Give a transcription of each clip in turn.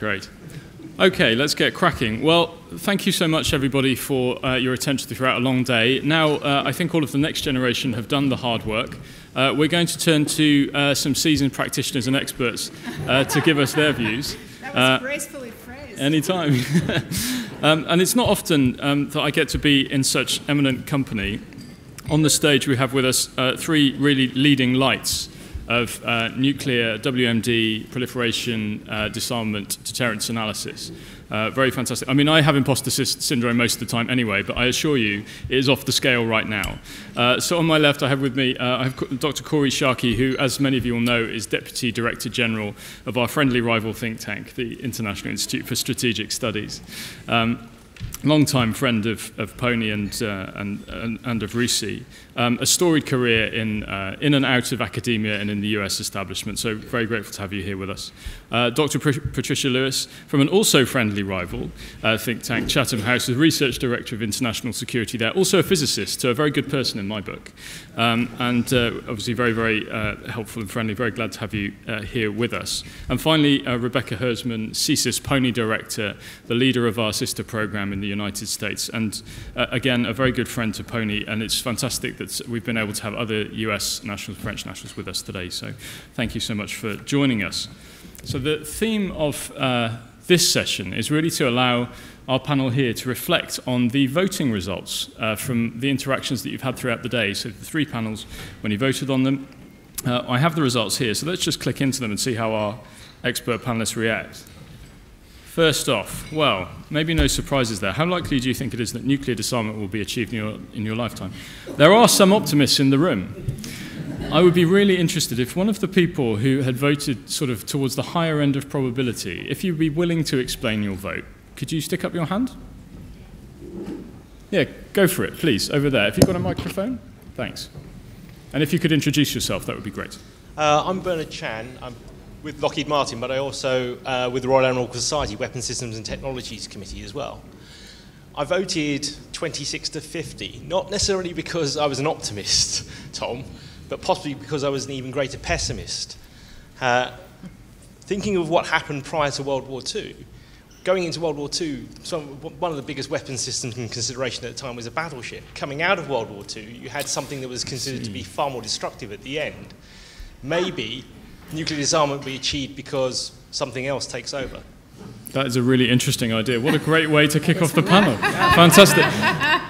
Great. Okay, let's get cracking. Well, thank you so much, everybody, for your attention throughout a long day. Now, I think all of the next generation have done the hard work. We're going to turn to some seasoned practitioners and experts to give us their views. That was gracefully phrased. Anytime. And it's not often that I get to be in such eminent company. On the stage, we have with us three really leading lights of nuclear, WMD, proliferation, disarmament, deterrence analysis. Very fantastic. I mean, I have imposter syndrome most of the time anyway, but I assure you it is off the scale right now. So on my left, I have with me I have Dr. Kori, who, as many of you will know, is Deputy Director General of our friendly rival think tank, the International Institute for Strategic Studies. Long-time friend of PONI and of RUSI, a storied career in and out of academia and in the US establishment, so very grateful to have you here with us. Dr. Patricia Lewis, from an also friendly rival think tank, Chatham House, the Research Director of International Security there, also a physicist, so a very good person in my book, and obviously very, very helpful and friendly, very glad to have you here with us. And finally, Rebecca Hersman, CSIS PONI Director, the leader of our sister program in the United States, and again, a very good friend to PONI, and it's fantastic that we've been able to have other US nationals, French nationals with us today, so thank you so much for joining us. So the theme of this session is really to allow our panel here to reflect on the voting results from the interactions that you've had throughout the day, so the three panels, when you voted on them. I have the results here, so let's just click into them and see how our expert panelists react. First off, well, maybe no surprises there. How likely do you think it is that nuclear disarmament will be achieved in your lifetime? There are some optimists in the room. I would be really interested if one of the people who had voted sort of towards the higher end of probability, if you'd be willing to explain your vote, could you stick up your hand? Yeah, go for it, please, over there. If you've got a microphone, thanks. And if you could introduce yourself, that would be great. I'm Bernard Chan. I'm with Lockheed Martin, but I also with the Royal Aeronautical Society Weapons Systems and Technologies Committee as well. I voted 26 to 50, not necessarily because I was an optimist, Tom, but possibly because I was an even greater pessimist. Thinking of what happened prior to World War II, going into World War II, one of the biggest weapons systems in consideration at the time was a battleship. Coming out of World War II, you had something that was considered to be far more destructive at the end. Maybe nuclear disarmament will be achieved because something else takes over. That is a really interesting idea. What a great way to kick off the panel. Fantastic.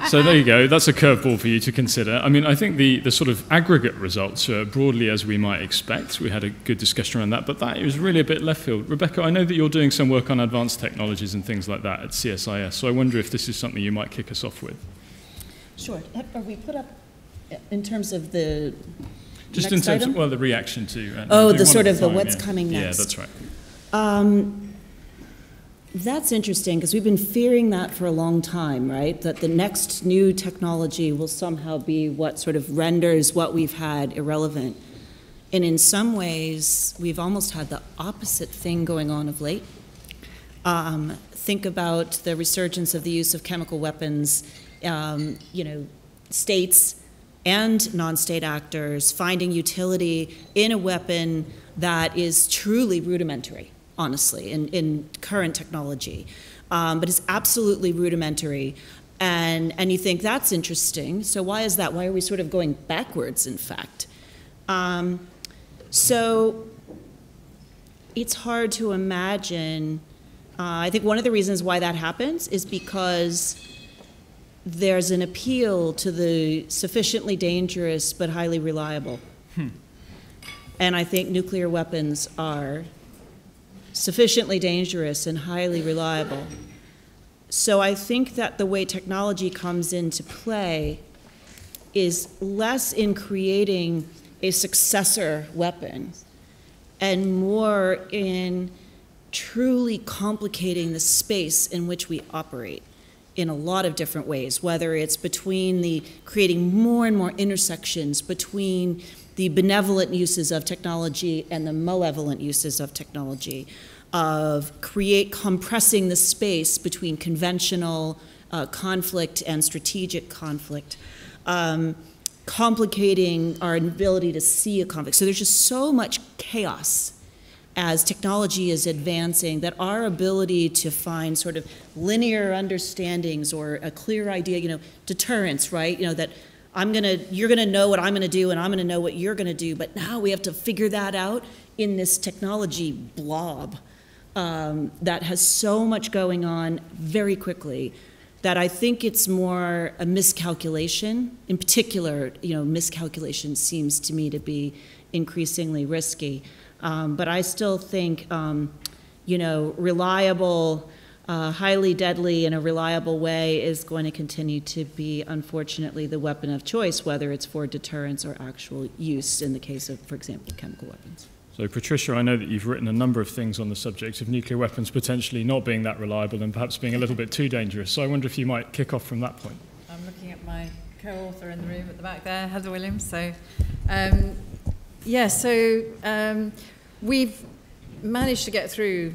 So there you go. That's a curveball for you to consider. I mean, I think the sort of aggregate results are broadly as we might expect. We had a good discussion around that, but that is really a bit left field. Rebecca, I know that you're doing some work on advanced technologies and things like that at CSIS, so I wonder if this is something you might kick us off with. Sure. Are we put up in terms of the just next in terms item? of, well, the reaction to... the sort of the what's coming next. Yeah, that's right. That's interesting, because we've been fearing that for a long time, right? That the next new technology will somehow be what sort of renders what we've had irrelevant. And in some ways, we've almost had the opposite thing going on of late. Think about the resurgence of the use of chemical weapons, states and non-state actors finding utility in a weapon that is truly rudimentary, honestly, in current technology, but it's absolutely rudimentary. And you think, that's interesting. So why is that? Why are we sort of going backwards, in fact? So it's hard to imagine. I think one of the reasons why that happens is because there's an appeal to the sufficiently dangerous but highly reliable. And I think nuclear weapons are sufficiently dangerous and highly reliable. So I think that the way technology comes into play is less in creating a successor weapon and more in truly complicating the space in which we operate in a lot of different ways, whether it's between creating more and more intersections between the benevolent uses of technology and the malevolent uses of technology, of compressing the space between conventional conflict and strategic conflict, complicating our ability to see a conflict. So there's just so much chaos as technology is advancing, that our ability to find sort of linear understandings or a clear idea, deterrence, right? That you're gonna know what I'm gonna do and I'm gonna know what you're gonna do, but now we have to figure that out in this technology blob that has so much going on very quickly that I think it's more a miscalculation. In particular, miscalculation seems to me to be increasingly risky. But I still think, reliable, highly deadly in a reliable way is going to continue to be, unfortunately, the weapon of choice, whether it's for deterrence or actual use in the case of, for example, chemical weapons. So, Patricia, I know that you've written a number of things on the subject of nuclear weapons potentially not being that reliable and perhaps being a little bit too dangerous. So I wonder if you might kick off from that point. I'm looking at my co-author in the room at the back there, Heather Williams. So, we've managed to get through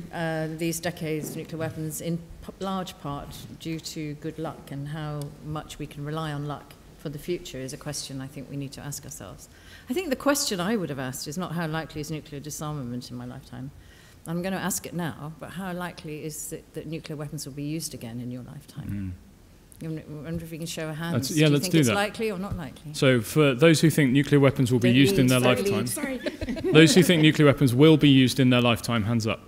these decades of nuclear weapons in large part due to good luck, and how much we can rely on luck for the future is a question I think we need to ask ourselves. I think the question I would have asked is not how likely is nuclear disarmament in my lifetime. I'm going to ask it now, but how likely is it that nuclear weapons will be used again in your lifetime? I wonder if you can show a hand. Do you think it's likely or not likely? So for those who think nuclear weapons will be used in their lifetime, those who think nuclear weapons will be used in their lifetime, hands up.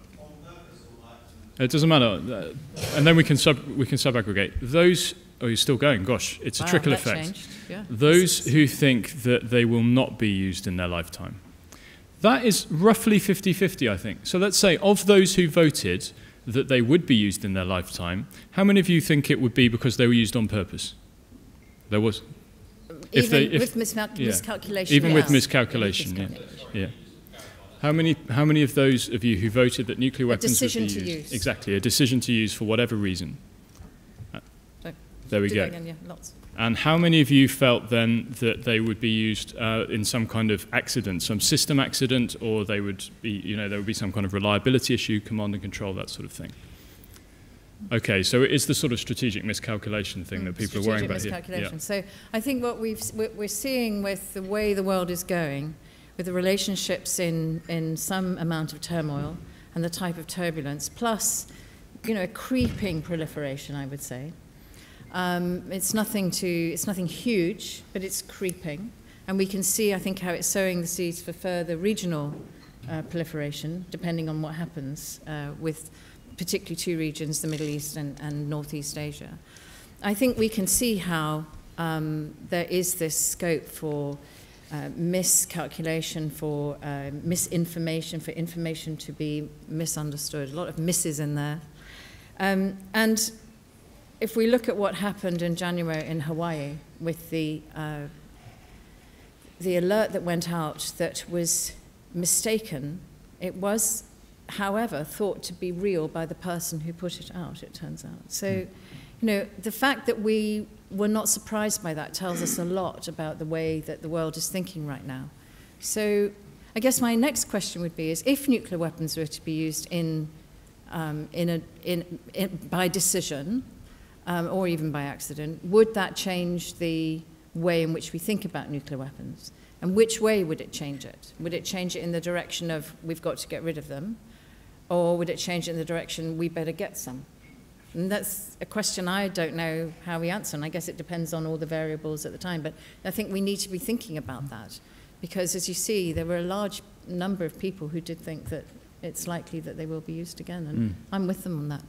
It doesn't matter, and then we can sub-aggregate. Those, you're still going, gosh, it's a trickle effect. Yeah. Those who think that they will not be used in their lifetime. That is roughly 50-50, I think. So let's say of those who voted that they would be used in their lifetime, how many of you think it would be because they were used on purpose? There was. With miscalculation. Even with miscalculation, yeah. How many of those of you who voted that nuclear weapons would be used? Use. Exactly, a decision to use for whatever reason. There we go. Again, yeah, lots. And how many of you felt then that they would be used in some kind of accident, some system accident, or they would be, there would be some kind of reliability issue, command and control, that sort of thing? Okay, so it is the sort of strategic miscalculation thing that people are worrying about here. Yeah. So I think what we're seeing with the way the world is going, with the relationships in some amount of turmoil and the type of turbulence, plus, a creeping proliferation, I would say. It's nothing huge, but it's creeping. And we can see, I think, how it's sowing the seeds for further regional proliferation, depending on what happens with particularly two regions, the Middle East and Northeast Asia. I think we can see how there is this scope for miscalculation, for misinformation, for information to be misunderstood. A lot of misses in there. And if we look at what happened in January in Hawaii with the alert that went out that was mistaken, it was, however, thought to be real by the person who put it out, it turns out. So, the fact that we were not surprised by that tells us a lot about the way that the world is thinking right now. So I guess my next question would be, is if nuclear weapons were to be used by decision, or even by accident, would that change the way in which we think about nuclear weapons? And which way would it change it? Would it change it in the direction of we've got to get rid of them? Or would it change it in the direction we better get some? And that's a question I don't know how we answer, and I guess it depends on all the variables at the time. But I think we need to be thinking about that, because as you see, there were a large number of people who did think that it's likely that they will be used again, and I'm with them on that.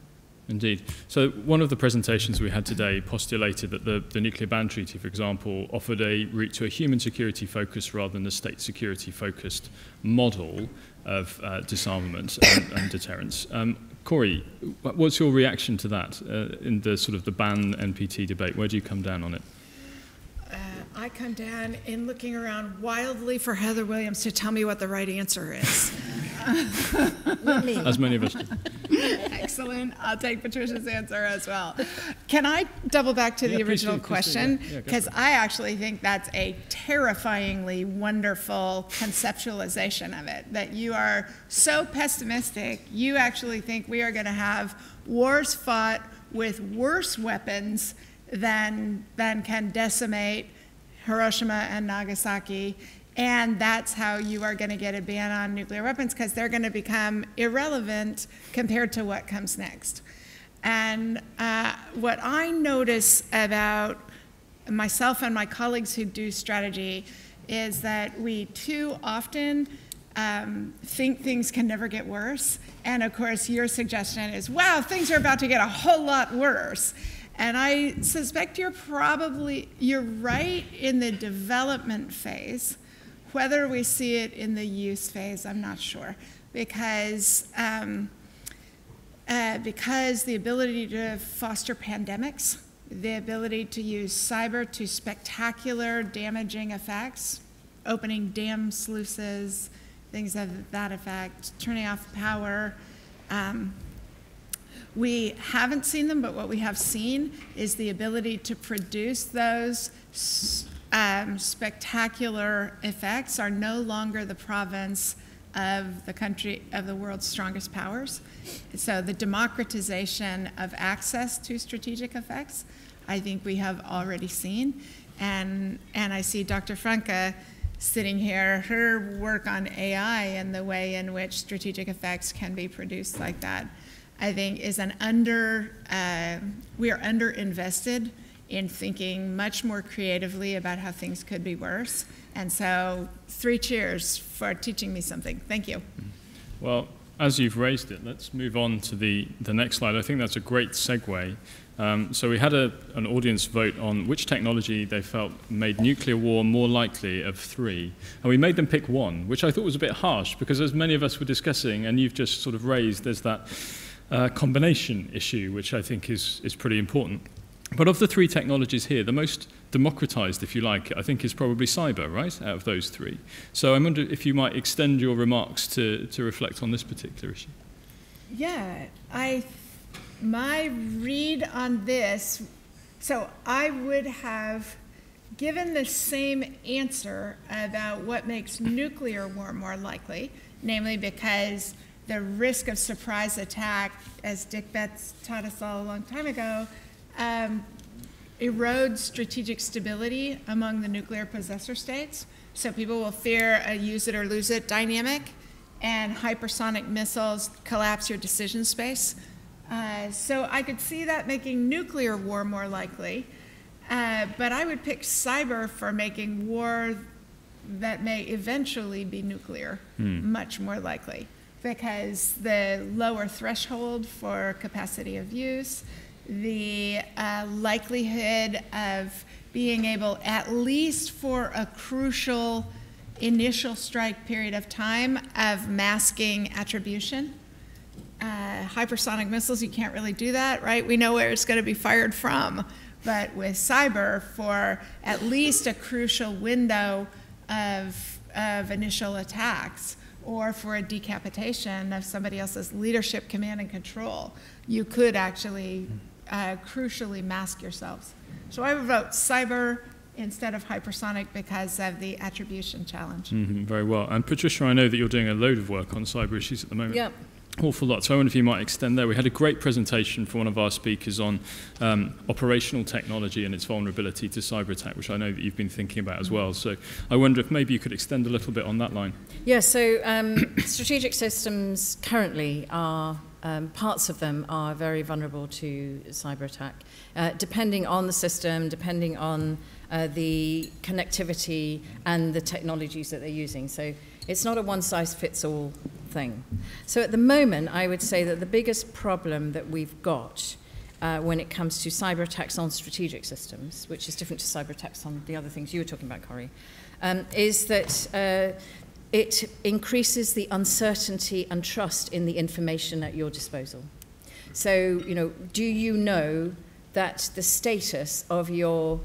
Indeed. So one of the presentations we had today postulated that the Nuclear Ban Treaty, for example, offered a route to a human security focused rather than a state security focused model of disarmament and deterrence. Kori, what's your reaction to that in the sort of the ban NPT debate? Where do you come down on it? I come down in looking around wildly for Heather Williams to tell me what the right answer is. As many of us do. Excellent. I'll take Patricia's answer as well. Can I double back to the original question? Because I actually think that's a terrifyingly wonderful conceptualization of it, that you are so pessimistic, you actually think we are going to have wars fought with worse weapons than can decimate Hiroshima and Nagasaki, And that's how you are going to get a ban on nuclear weapons, because they're going to become irrelevant compared to what comes next. And what I notice about myself and my colleagues who do strategy is that we too often think things can never get worse. And of course, your suggestion is, wow, things are about to get a whole lot worse. And I suspect you're right in the development phase. Whether we see it in the use phase, I'm not sure. Because the ability to foster pandemics, the ability to use cyber to spectacular damaging effects, opening dam sluices, things of that effect, turning off power. We haven't seen them, but what we have seen is the ability to produce those spectacular effects are no longer the province of the world's strongest powers. So the democratization of access to strategic effects, I think we have already seen. And I see Dr. Franke sitting here, her work on AI and the way in which strategic effects can be produced like that, I think is we are under-invested in thinking much more creatively about how things could be worse. And so 3 cheers for teaching me something. Thank you. Well, as you've raised it, let's move on to the next slide. I think that's a great segue. So we had an audience vote on which technology they felt made nuclear war more likely of 3. And we made them pick 1, which I thought was a bit harsh, because as many of us were discussing, and you've just sort of raised, there's that combination issue, which I think is pretty important. But of the 3 technologies here, the most democratized, if you like, I think is probably cyber, right, out of those 3. So I wonder if you might extend your remarks to reflect on this particular issue. Yeah, my read on this, so I would have given the same answer about what makes nuclear war more likely, namely because the risk of surprise attack, as Dick Betts taught us all a long time ago, erodes strategic stability among the nuclear possessor states. So people will fear a use it or lose it dynamic, and hypersonic missiles collapse your decision space. So I could see that making nuclear war more likely, but I would pick cyber for making war that may eventually be nuclear much more likely, because the lower threshold for capacity of use, the likelihood of being able, at least for a crucial initial strike period of time, of masking attribution. Hypersonic missiles, you can't really do that, right? We know where it's going to be fired from. But with cyber, for at least a crucial window of initial attacks, or for a decapitation of somebody else's leadership, command, and control, you could actually crucially mask yourselves. So I would vote cyber instead of hypersonic because of the attribution challenge. Very well. And Patricia, I know that you're doing a load of work on cyber issues at the moment. Yeah. Awful lot. So I wonder if you might extend there. We had a great presentation from one of our speakers on operational technology and its vulnerability to cyber attack, which I know that you've been thinking about as well. So I wonder if maybe you could extend a little bit on that line. Yeah, so strategic systems currently are, parts of them are very vulnerable to cyber attack, depending on the system, depending on the connectivity and the technologies that they're using. So it's not a one-size-fits-all thing. So at the moment, I would say that the biggest problem that we've got when it comes to cyber attacks on strategic systems, which is different to cyber attacks on the other things you were talking about, Kori, is that it increases the uncertainty and trust in the information at your disposal. So, do you know that the status of your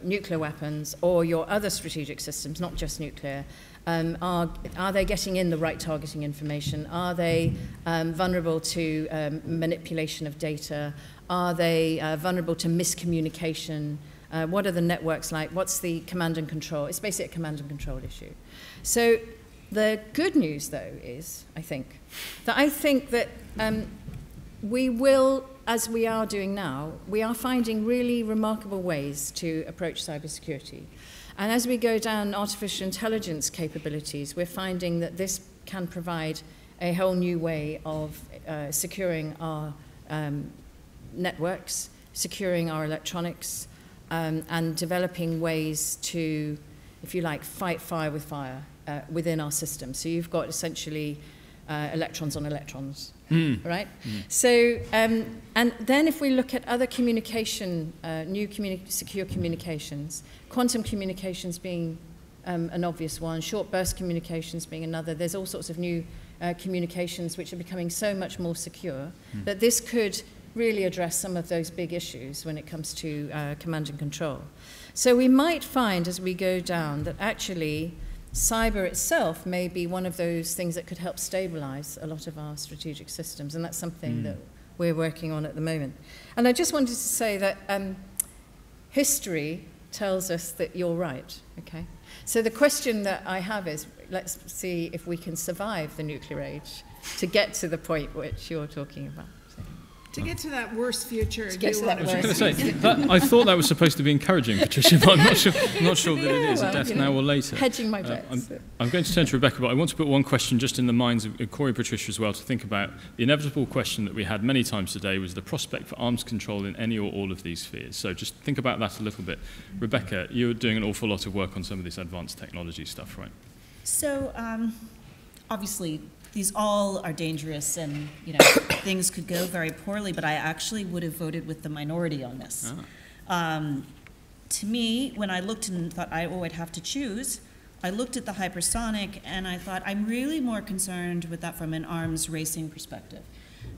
nuclear weapons or your other strategic systems, not just nuclear, are they getting in the right targeting information? Are they vulnerable to manipulation of data? Are they vulnerable to miscommunication? What are the networks like? What's the command and control? It's basically a command and control issue. So the good news, though, is, I think that we will, as we are doing now, we are finding really remarkable ways to approach cybersecurity. And as we go down artificial intelligence capabilities, we're finding that this can provide a whole new way of securing our networks, securing our electronics, and developing ways to, if you like, fight fire with fire within our system. So you've got essentially electrons on electrons, right? So, and then if we look at other communication, secure communications, quantum communications being an obvious one, short burst communications being another, there's all sorts of new communications which are becoming so much more secure that this could really address some of those big issues when it comes to command and control. So we might find as we go down that actually cyber itself may be one of those things that could help stabilize a lot of our strategic systems, and that's something that we're working on at the moment. And I just wanted to say that history tells us that you're right, okay? So the question that I have is, let's see if we can survive the nuclear age to get to the point which you're talking about. To get to that worst future. To get to that I was going to say, I thought that was supposed to be encouraging, Patricia, but I'm not sure that it is, a death now or later. Hedging my bets. I'm going to turn to Rebecca, but I want to put one question just in the minds of Kori and Patricia as well to think about. The inevitable question that we had many times today was the prospect for arms control in any or all of these spheres. So just think about that a little bit. Rebecca, you're doing an awful lot of work on some of this advanced technology stuff, right? So obviously, these all are dangerous, and things could go very poorly, but I actually would have voted with the minority on this. To me, when I looked and thought, I'd have to choose, I looked at the hypersonic and I thought, I'm really more concerned with that from an arms racing perspective,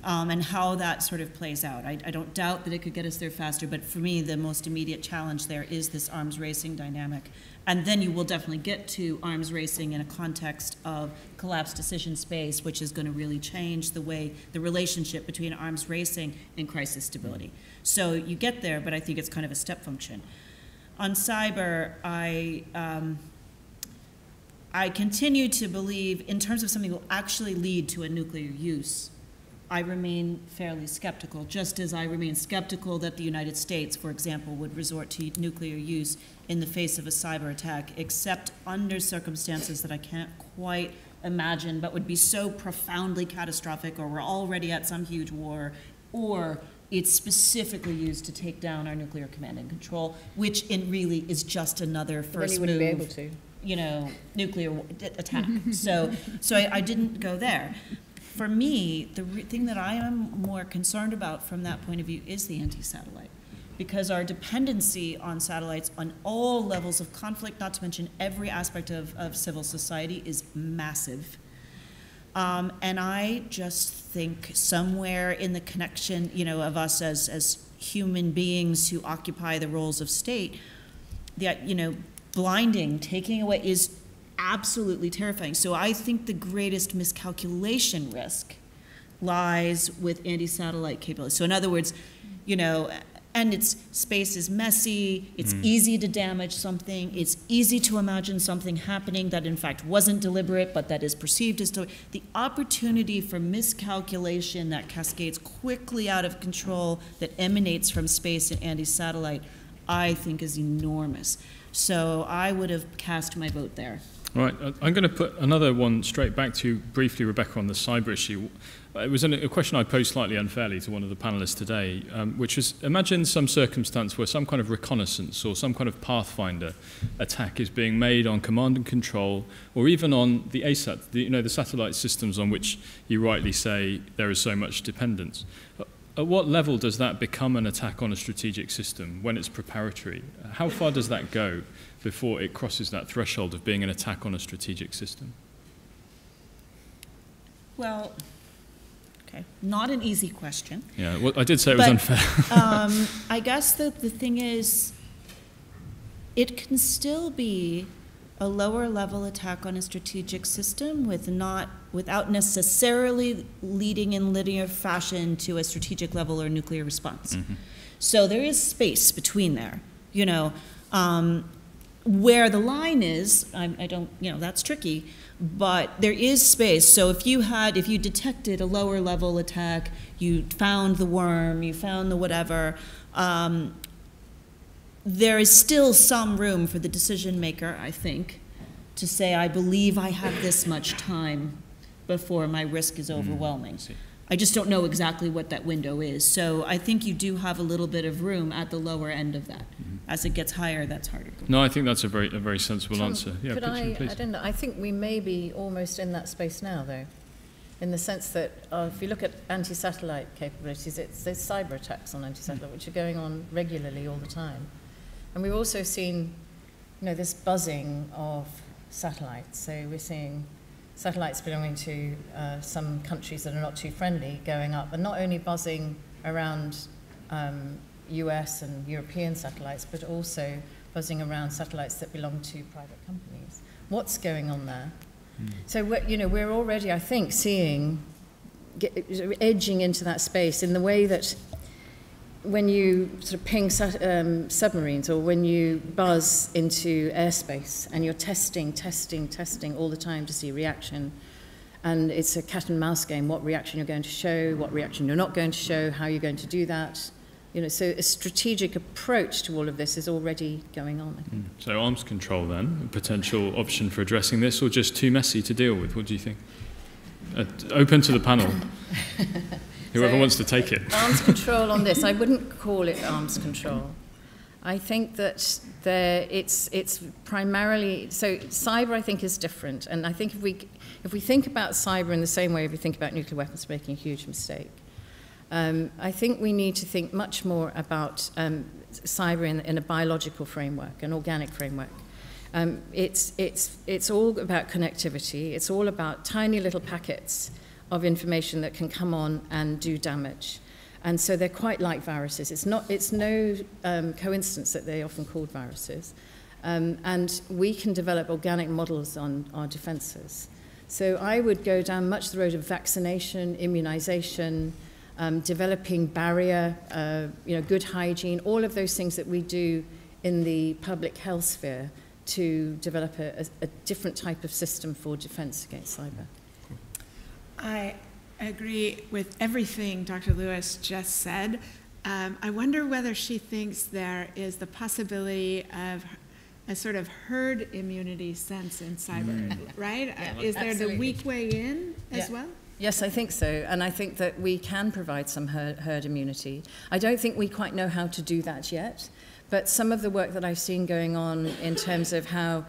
and how that sort of plays out. I don't doubt that it could get us there faster, but for me, the most immediate challenge there is this arms racing dynamic. And then you will definitely get to arms racing in a context of collapsed decision space, which is going to really change the way, the relationship between arms racing and crisis stability. So you get there, but I think it's kind of a step function. On cyber, I continue to believe, in terms of something that will actually lead to a nuclear use, I remain fairly skeptical, just as I remain skeptical that the United States, for example, would resort to nuclear use in the face of a cyber attack, except under circumstances that I can't quite imagine, but would be so profoundly catastrophic, or we're already at some huge war, or it's specifically used to take down our nuclear command and control, which really is just another first move, be able to. Nuclear attack. So I didn't go there. For me, the thing that I am more concerned about from that point of view is the anti-satellite, because our dependency on satellites on all levels of conflict, not to mention every aspect of civil society, is massive. And I just think somewhere in the connection, of us as human beings who occupy the roles of state, that, blinding, taking away is absolutely terrifying. So I think the greatest miscalculation risk lies with anti-satellite capability. So in other words, and space is messy, it's easy to damage something, it's easy to imagine something happening that in fact wasn't deliberate, but that is perceived as deliberate. The opportunity for miscalculation that cascades quickly out of control, that emanates from space and anti-satellite, I think is enormous. So I would have cast my vote there. All right, I'm going to put another one straight back to you briefly, Rebecca, on the cyber issue. It was a question I posed slightly unfairly to one of the panelists today, which was, imagine some circumstance where some kind of reconnaissance or some kind of pathfinder attack is being made on command and control, or even on the ASAT, the satellite systems on which you rightly say there is so much dependence. At what level does that become an attack on a strategic system when it's preparatory? How far does that go before it crosses that threshold of being an attack on a strategic system? Well, okay, not an easy question. Yeah, well, I did say it was unfair. I guess that the thing is, it can still be a lower level attack on a strategic system without necessarily leading in linear fashion to a strategic level or nuclear response. So there is space between there, where the line is, I don't, that's tricky, but there is space. So if you detected a lower level attack, you found the worm, you found the whatever, there is still some room for the decision maker, I think, to say, I believe I have this much time before my risk is overwhelming. I just don't know exactly what that window is. So I think you do have a little bit of room at the lower end of that. As it gets higher, that's harder. No, I think that's a very sensible answer. Yeah, could Patricia, please. I don't know. I think we may be almost in that space now, though, in the sense that if you look at anti-satellite capabilities, it's there's cyber attacks on anti-satellite, which are going on regularly all the time. And we've also seen, this buzzing of satellites. So we're seeing satellites belonging to some countries that are not too friendly going up, and not only buzzing around US and European satellites, but also buzzing around satellites that belong to private companies. What's going on there? So we're already, I think, edging into that space in the way that when you sort of ping submarines, or when you buzz into airspace and you're testing all the time to see reaction, and it's a cat and mouse game, what reaction you're going to show, what reaction you're not going to show, how you're going to do that. So a strategic approach to all of this is already going on, I think. So arms control then, a potential option for addressing this, or just too messy to deal with? What do you think? Open to the panel. Whoever wants to take it. Arms control on this, I wouldn't call it arms control. I think that it's primarily, so cyber I think is different, and I think if we think about cyber in the same way if we think about nuclear weapons, we're making a huge mistake. I think we need to think much more about cyber in a biological framework, an organic framework. It's all about connectivity. It's all about tiny little packets of information that can come on and do damage. And so they're quite like viruses. It's no coincidence that they're often called viruses. And we can develop organic models on our defenses. So I would go down much the road of vaccination, immunization, developing barrier, good hygiene, all of those things that we do in the public health sphere to develop a different type of system for defense against cyber. I agree with everything Dr. Lewis just said. I wonder whether she thinks there is the possibility of a sort of herd immunity sense in cyber, right? Yeah, is there absolutely. the weak way in as well? Yes, I think so, and I think that we can provide some herd immunity. I don't think we quite know how to do that yet, but some of the work that I've seen going on in terms of how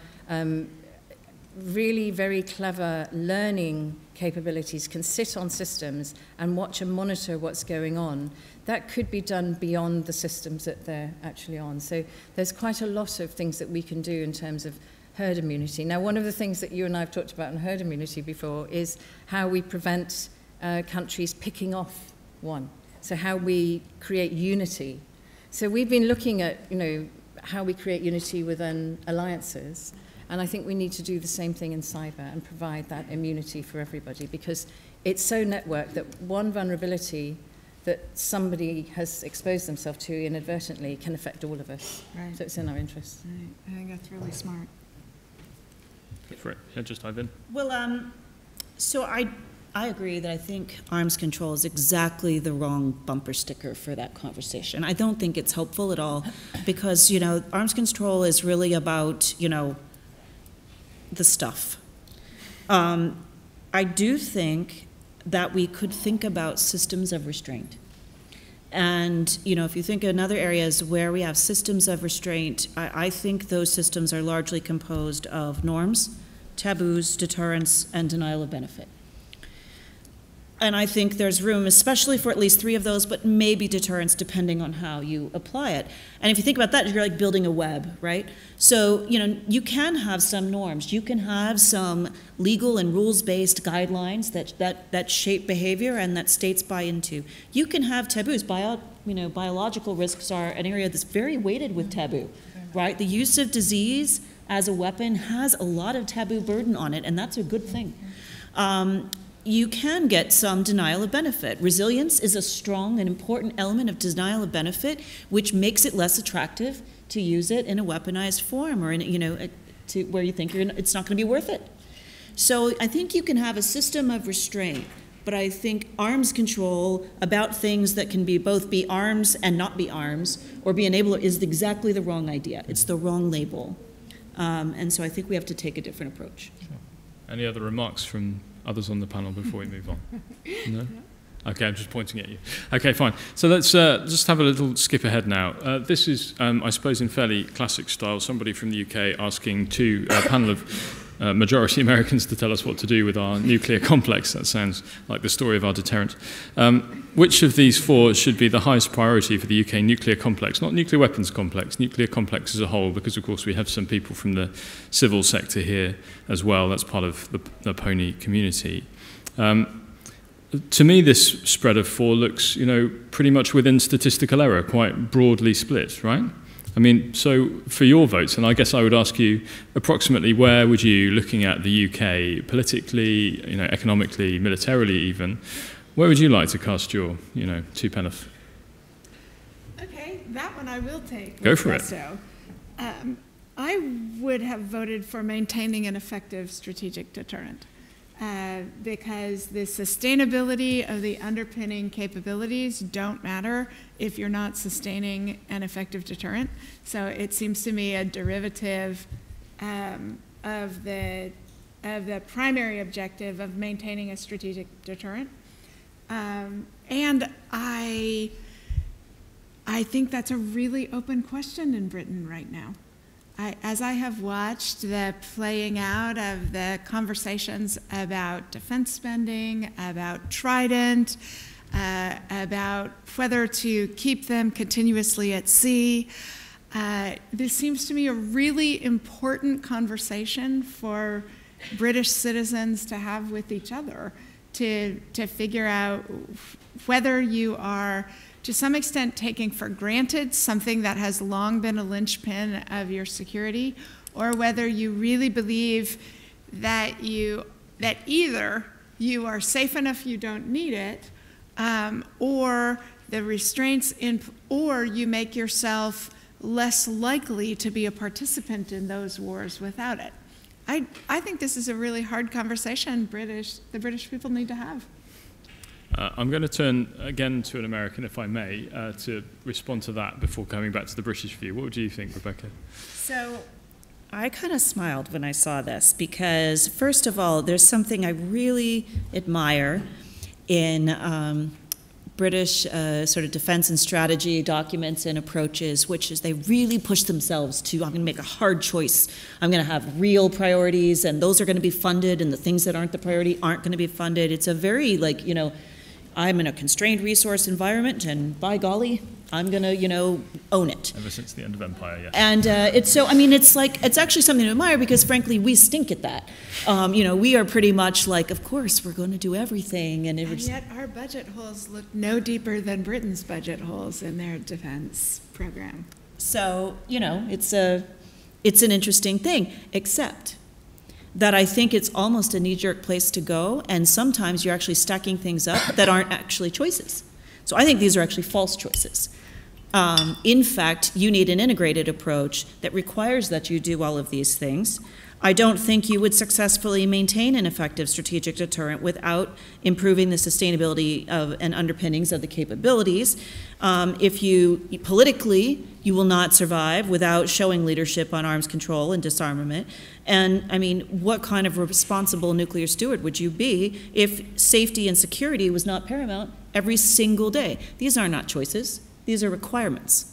really very clever learning capabilities can sit on systems and watch and monitor what's going on, that could be done beyond the systems that they're actually on. So there's quite a lot of things that we can do in terms of herd immunity. Now, one of the things that you and I have talked about in herd immunity before is how we prevent countries picking off one. So how we create unity. So we've been looking at, how we create unity within alliances. And I think we need to do the same thing in cyber and provide that immunity for everybody, because it's so networked that one vulnerability that somebody has exposed themselves to inadvertently can affect all of us. Right. So it's in our interest. Right. I think that's really smart. Go for it. Yeah, just dive in. Well, so I agree that I think arms control is exactly the wrong bumper sticker for that conversation. I don't think it's helpful at all, because, arms control is really about, the stuff. I do think that we could think about systems of restraint. And, if you think in other areas where we have systems of restraint, I think those systems are largely composed of norms, taboos, deterrence, and denial of benefit. And I think there's room, especially for at least 3 of those, but maybe deterrence depending on how you apply it. And if you think about that, you're like building a web, right? So, you can have some norms. You can have some legal and rules-based guidelines that shape behavior and that states buy into. You can have taboos. Biological risks are an area that's very weighted with taboo, right? The use of disease as a weapon has a lot of taboo burden on it, and that's a good thing. You can get some denial of benefit. Resilience is a strong and important element of denial of benefit, which makes it less attractive to use it in a weaponized form, or in where you think it's not going to be worth it. So I think you can have a system of restraint But I think arms control about things that can be both be arms and not be arms, or be enabler, is exactly the wrong idea. It's the wrong label. And so I think we have to take a different approach. Sure. Any other remarks from others on the panel before we move on? No? Okay, I'm just pointing at you. Okay, fine. So let's just have a little skip ahead now. This is, I suppose, in fairly classic style, somebody from the UK asking a panel of majority Americans to tell us what to do with our nuclear complex. That sounds like the story of our deterrent. Which of these four should be the highest priority for the UK nuclear complex? Not nuclear weapons complex, nuclear complex as a whole, because of course we have some people from the civil sector here as well. That's part of the PONI community. To me, this spread of four looks, pretty much within statistical error, quite broadly split, right? I mean, so for your votes, and I guess I would ask you, approximately where would you, looking at the UK politically, economically, militarily even, where would you like to cast your, two penneth? Okay, that one I will take. Go for it. I would have voted for maintaining an effective strategic deterrent. Because the sustainability of the underpinning capabilities don't matter if you're not sustaining an effective deterrent. So it seems to me a derivative of the primary objective of maintaining a strategic deterrent. And I think that's a really open question in Britain right now. As I have watched the playing out of the conversations about defense spending, about Trident, about whether to keep them continuously at sea, this seems to me a really important conversation for British citizens to have with each other, to figure out whether you are to some extent taking for granted something that has long been a linchpin of your security, or whether you really believe that either you are safe enough you don't need it, or the restraints or you make yourself less likely to be a participant in those wars without it. I think this is a really hard conversation the British people need to have. I'm going to turn again to an American, if I may, to respond to that before coming back to the British view. What do you think, Rebecca? So I kind of smiled when I saw this because, first of all, there's something I really admire in British sort of defense and strategy documents and approaches, which is they really push themselves to, I'm going to make a hard choice. I'm going to have real priorities, and those are going to be funded, and the things that aren't the priority aren't going to be funded. It's a very, I'm in a constrained resource environment, and by golly, I'm going to, own it. Ever since the end of Empire, yes. And it's actually something to admire because, frankly, we stink at that. We are pretty much like, of course, we're going to do everything. And yet our budget holes look no deeper than Britain's budget holes in their defense program. So, it's an interesting thing, except that I think it's almost a knee-jerk place to go, and sometimes you're actually stacking things up that aren't actually choices. So I think these are actually false choices. In fact, you need an integrated approach that requires that you do all of these things. I don't think you would successfully maintain an effective strategic deterrent without improving the sustainability of and underpinnings of the capabilities. Politically, you will not survive without showing leadership on arms control and disarmament. And what kind of responsible nuclear steward would you be if safety and security was not paramount every single day? These are not choices, these are requirements.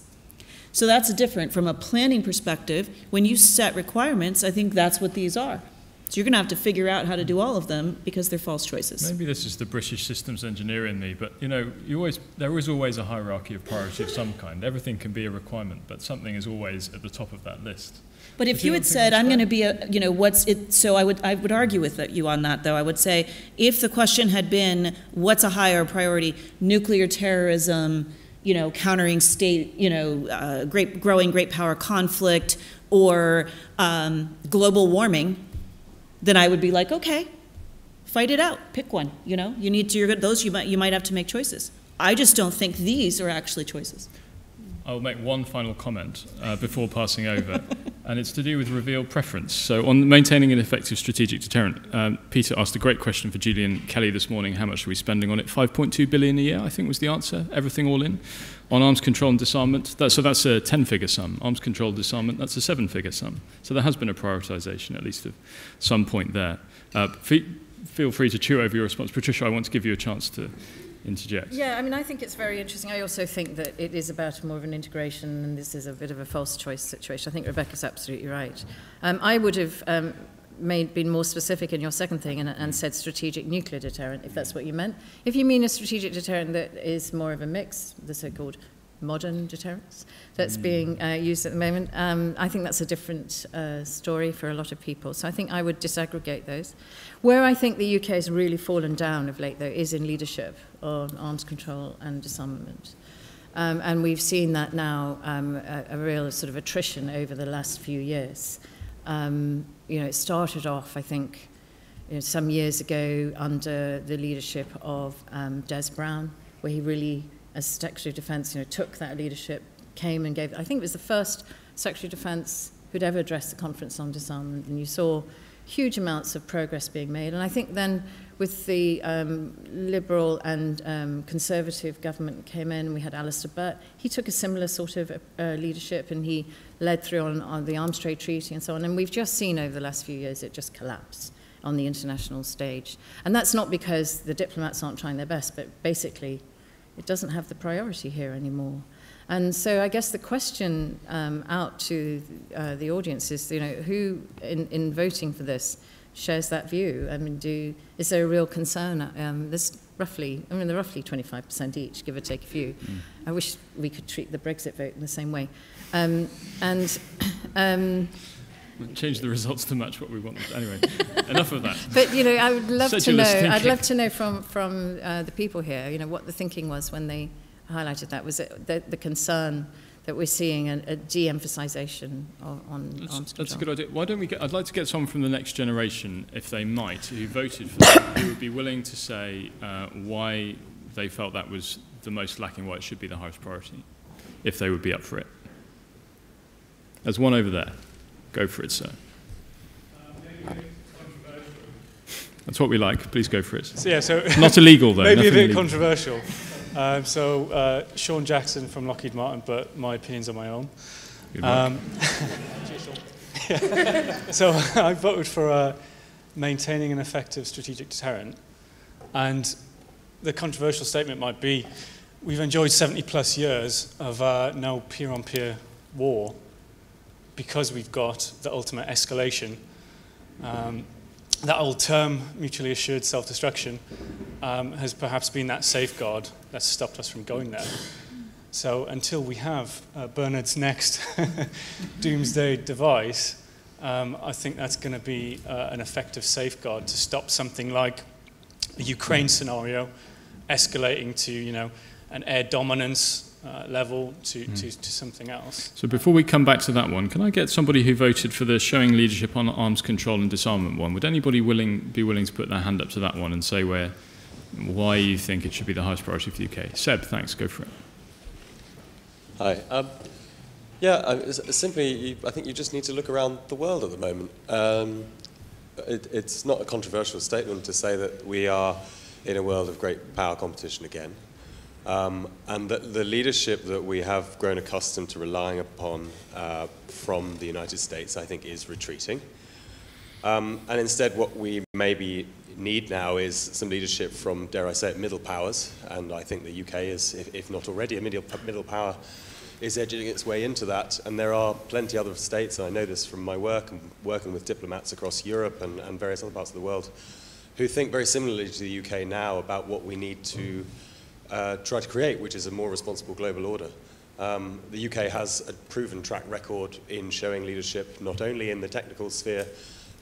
So that's different from a planning perspective. When you set requirements, I think that's what these are. So you're going to have to figure out how to do all of them because they're false choices. Maybe this is the British systems engineer in me, but there is always a hierarchy of priority of some kind. Everything can be a requirement, but something is always at the top of that list. But if you had said, I'm going to be so I would argue with you on that, though. I would say, if the question had been, what's a higher priority, nuclear terrorism, countering state, growing great power conflict, or global warming, then I would be like, okay, fight it out, pick one. You need to. Those you might have to make choices. I just don't think these are actually choices. I'll make one final comment before passing over, and it's to do with revealed preference. So on maintaining an effective strategic deterrent, Peter asked a great question for Gillian Kelly this morning, how much are we spending on it? 5.2 billion a year, I think was the answer, everything all in. On arms control and disarmament, so that's a 10-figure sum. Arms control disarmament, that's a 7-figure sum. So there has been a prioritization, at least at some point there. Feel free to chew over your response. Patricia, I want to give you a chance to interject. Yeah, I mean, I think it's very interesting. I also think that it is about more of an integration, and this is a bit of a false choice situation. I think Rebecca's absolutely right. I would have been more specific in your second thing and said strategic nuclear deterrent, if that's what you meant. If you mean a strategic deterrent that is more of a mix, the so-called modern deterrence that's being used at the moment, I think that's a different story for a lot of people. So I think I would disaggregate those. Where I think the UK has really fallen down of late, though, is in leadership on arms control and disarmament. And we've seen that now, a real sort of attrition over the last few years. It started off, I think, some years ago under the leadership of Des Brown, where he really, as Secretary of Defence, took that leadership, came and gave. I think it was the first Secretary of Defence who'd ever addressed the conference on disarmament, and you saw huge amounts of progress being made. And I think then with the Liberal and Conservative government came in, we had Alistair Butt. He took a similar sort of leadership, and he led through on the Arms Trade Treaty and so on. And we've just seen over the last few years it just collapse on the international stage. And that's not because the diplomats aren't trying their best, but basically it doesn't have the priority here anymore. And so I guess the question out to the audience is, who in voting for this shares that view? I mean, is there a real concern? There's roughly, they're roughly 25% each, give or take a few. I wish we could treat the Brexit vote in the same way. Change the results to match what we want. Anyway, enough of that. But I would love to know. I'd love to know from the people here, what the thinking was when they highlighted that. Was it the concern that we're seeing a de-emphasization on arms control? That's a good idea. Why don't we I'd like to get someone from the next generation, if they might, who voted for that, who would be willing to say why they felt that was the most lacking, why it should be the highest priority, if they would be up for it. There's one over there. Go for it, sir. That's what we like. Please go for it. So not illegal, though. Maybe a bit controversial. Sean Jackson from Lockheed Martin, but my opinions are my own. Good luck. So I voted for maintaining an effective strategic deterrent. And the controversial statement might be, we've enjoyed 70-plus years of no peer-on-peer war because we've got the ultimate escalation. That old term, mutually assured self-destruction, has perhaps been that safeguard that's stopped us from going there. So until we have Bernard's next doomsday device, I think that's going to be an effective safeguard to stop something like the Ukraine scenario escalating to, an air dominance level to something else. So before we come back to that one, can I get somebody who voted for the showing leadership on arms control and disarmament one? Would anybody be willing to put their hand up to that one and say why you think it should be the highest priority for the UK? Seb, thanks. Go for it. Hi. Simply, I think you just need to look around the world at the moment. It's not a controversial statement to say that we are in a world of great power competition again. And that the leadership that we have grown accustomed to relying upon from the United States, I think, is retreating. And instead, what we maybe need now is some leadership from, dare I say it, middle powers. And I think the UK is, if not already a middle power, is edging its way into that. And there are plenty other states, and I know this from my work and working with diplomats across Europe and various other parts of the world, who think very similarly to the UK now about what we need to try to create, which is a more responsible global order. The UK has a proven track record in showing leadership, not only in the technical sphere,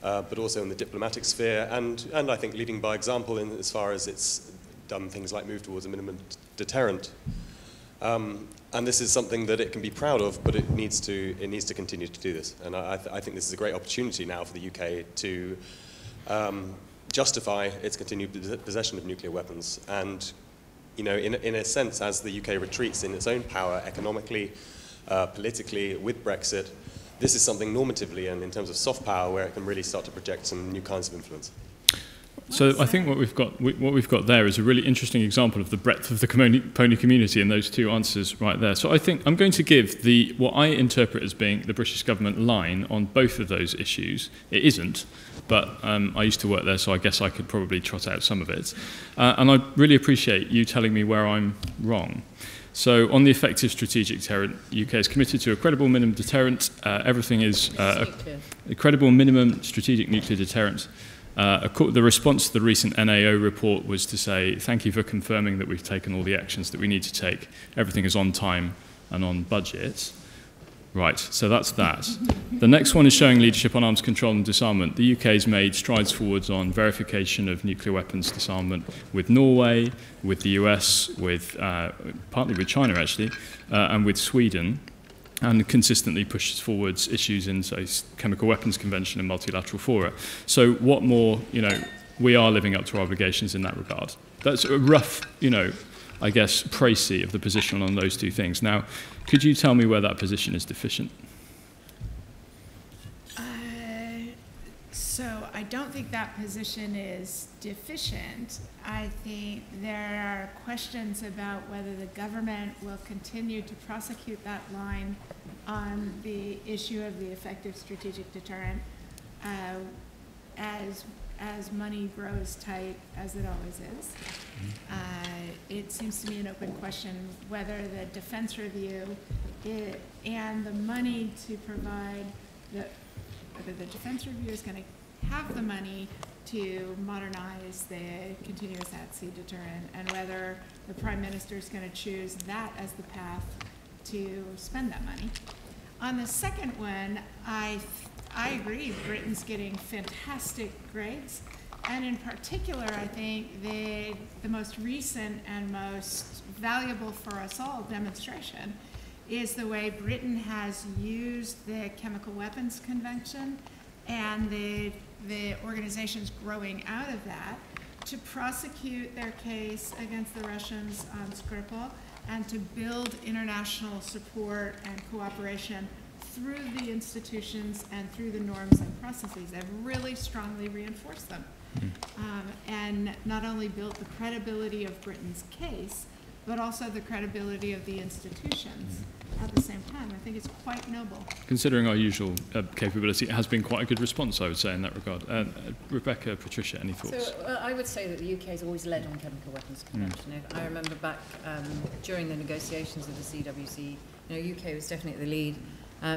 but also in the diplomatic sphere, and I think leading by example in as far as it's done things like move towards a minimum deterrent. And this is something that it can be proud of, but it needs to continue to do this. And I think this is a great opportunity now for the UK to justify its continued possession of nuclear weapons. And in a sense, as the UK retreats in its own power economically, politically with Brexit. This is something normatively and in terms of soft power where it can really start to project some new kinds of influence. So I think what we've got there is a really interesting example of the breadth of the PONI community in those two answers right there. So I think I'm going to give what I interpret as being the British government line on both of those issues. It isn't, but I used to work there, so I guess I could probably trot out some of it. And I really appreciate you telling me where I'm wrong. So on the effective strategic deterrent, the UK is committed to a credible minimum deterrent. Everything is a credible minimum strategic nuclear deterrent. The response to the recent NAO report was to say, thank you for confirming that we've taken all the actions that we need to take. Everything is on time and on budget. Right, so that's that. The next one is showing leadership on arms control and disarmament. The UK has made strides forwards on verification of nuclear weapons disarmament with Norway, with the US, partly with China actually, and with Sweden, and consistently pushes forwards issues in, say, Chemical Weapons Convention and multilateral fora. So what more, we are living up to our obligations in that regard. That's a rough, I guess, précis of the position on those two things. Now, could you tell me where that position is deficient? So I don't think that position is deficient. I think there are questions about whether the government will continue to prosecute that line on the issue of the effective strategic deterrent as money grows tight, as it always is. It seems to me an open question whether the defense review and the money to provide whether the defense review is going to have the money to modernize the continuous at-sea deterrent, and whether the Prime Minister is going to choose that as the path to spend that money. On the second one, I agree, Britain's getting fantastic grades, and in particular, I think the most recent and most valuable for us all demonstration is the way Britain has used the Chemical Weapons Convention and the organizations growing out of that to prosecute their case against the Russians on Skripal and to build international support and cooperation through the institutions and through the norms and processes. They've really strongly reinforced them. And not only built the credibility of Britain's case, but also the credibility of the institutions at the same time. I think it's quite noble. Considering our usual capability, it has been quite a good response, I would say, in that regard. Rebecca, Patricia, any thoughts? So I would say that the UK has always led on Chemical Weapons Convention. I remember back during the negotiations of the CWC, UK was definitely the lead.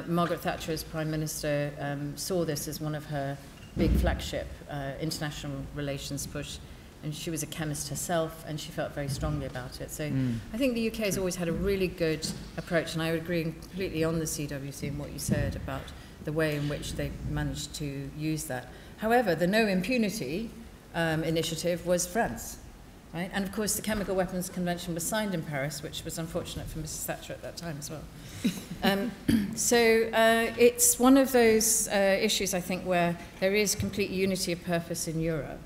Margaret Thatcher, as Prime Minister, saw this as one of her big flagship international relations push, and she was a chemist herself, and she felt very strongly about it. So I think the UK has always had a really good approach, and I would agree completely on the CWC and what you said about the way in which they managed to use that. However, the No Impunity initiative was France, right? And of course, the Chemical Weapons Convention was signed in Paris, which was unfortunate for Mrs. Thatcher at that time as well. So it's one of those issues, I think, where there is complete unity of purpose in Europe.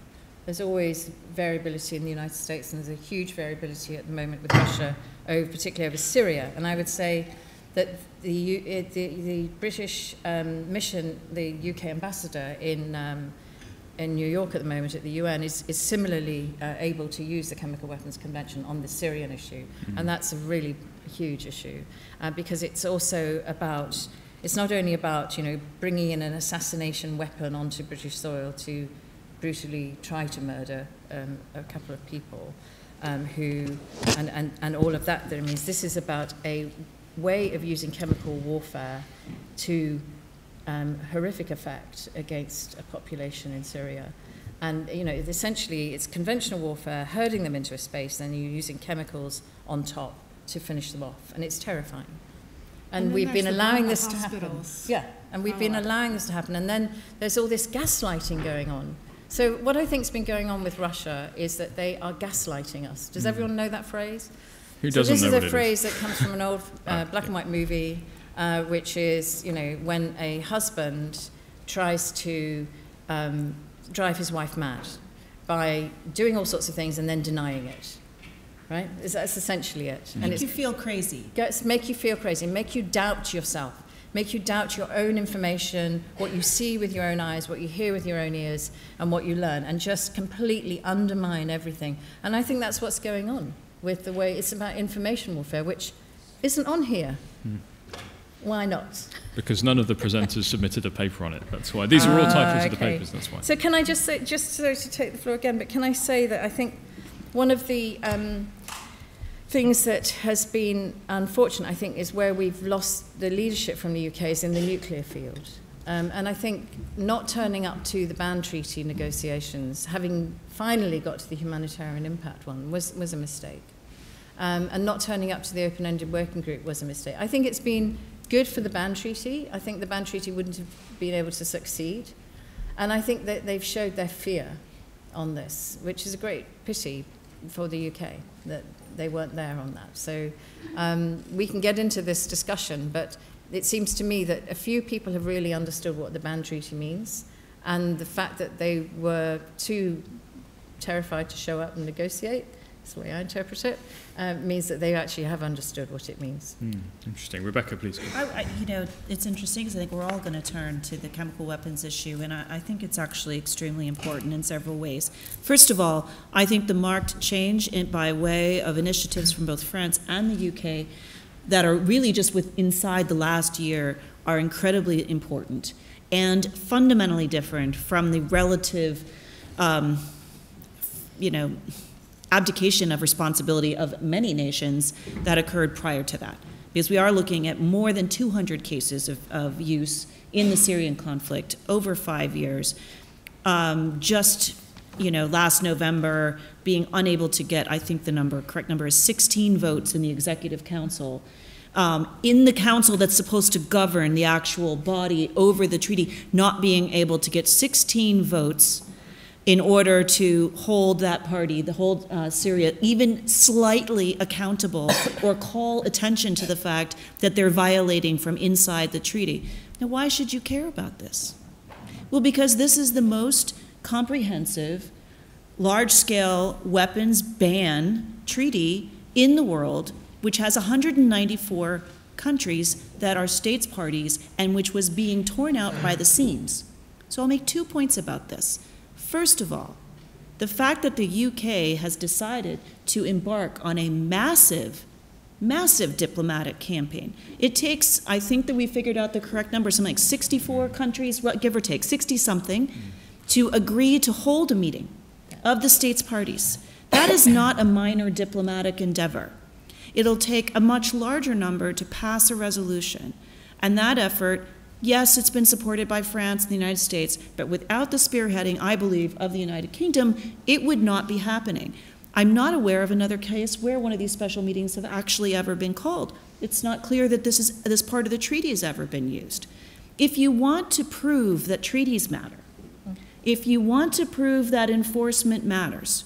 There's always variability in the United States, and there's a huge variability at the moment with Russia, particularly over Syria. And I would say that the British mission, the UK ambassador in New York at the moment at the UN, is similarly able to use the Chemical Weapons Convention on the Syrian issue. And that's a really huge issue, because it's also about, it's not only about, bringing in an assassination weapon onto British soil to brutally try to murder a couple of people and all of that. That means this is about a way of using chemical warfare to horrific effect against a population in Syria. And, essentially it's conventional warfare, herding them into a space, then you're using chemicals on top to finish them off. And it's terrifying. And we've been allowing this to happen. Yeah, and we've been allowing this to happen. And then there's all this gaslighting going on. So what I think's been going on with Russia is that they are gaslighting us. Does everyone know that phrase? Who doesn't know what it is? This is a phrase that comes from an old black and white movie, which is, when a husband tries to drive his wife mad by doing all sorts of things and then denying it. right? That's essentially it. And make you feel crazy. Make you feel crazy, make you doubt yourself, make you doubt your own information, what you see with your own eyes, what you hear with your own ears, and what you learn, and just completely undermine everything. And I think that's what's going on with the way it's about information warfare, which isn't on here. Why not? Because none of the presenters submitted a paper on it. That's why. These are all titles of the papers, that's why. So can I just say, just so to take the floor again, but can I say that I think one of the things that has been unfortunate, I think, is where we've lost the leadership from the UK is in the nuclear field. And I think not turning up to the ban treaty negotiations, having finally got to the humanitarian impact one, was a mistake. And not turning up to the open-ended working group was a mistake. I think it's been good for the ban treaty. I think the ban treaty wouldn't have been able to succeed. And I think that they've showed their fear on this, which is a great pity for the UK, that they weren't there on that. So we can get into this discussion, but it seems to me that a few people have really understood what the ban treaty means, and the fact that they were too terrified to show up and negotiate, that's the way I interpret it, means that they actually have understood what it means. Interesting. Rebecca, please. You know, it's interesting because I think we're all going to turn to the chemical weapons issue, and I think it's actually extremely important in several ways. First of all, I think the marked change by way of initiatives from both France and the UK that are really just inside the last year are incredibly important and fundamentally different from the relative, abdication of responsibility of many nations that occurred prior to that. Because we are looking at more than 200 cases of use in the Syrian conflict over 5 years. Last November, being unable to get, I think the correct number is 16 votes in the Executive Council. In the council that's supposed to govern the actual body over the treaty, not being able to get 16 votes in order to hold that party, hold Syria, even slightly accountable or call attention to the fact that they're violating from inside the treaty. Now, why should you care about this? Well, because this is the most comprehensive, large-scale weapons ban treaty in the world, which has 194 countries that are states parties and which was being torn out by the seams. So I'll make 2 points about this. First of all, the fact that the UK has decided to embark on a massive, massive diplomatic campaign. It takes, I think that we figured out the correct number, something like 64 countries, give or take, 60-something, to agree to hold a meeting of the states parties. That is not a minor diplomatic endeavor. It'll take a much larger number to pass a resolution. And that effort, yes, it's been supported by France and the United States, but without the spearheading, I believe, of the United Kingdom, it would not be happening. I'm not aware of another case where one of these special meetings have actually ever been called. It's not clear that this part of the treaty has ever been used. If you want to prove that treaties matter, if you want to prove that enforcement matters,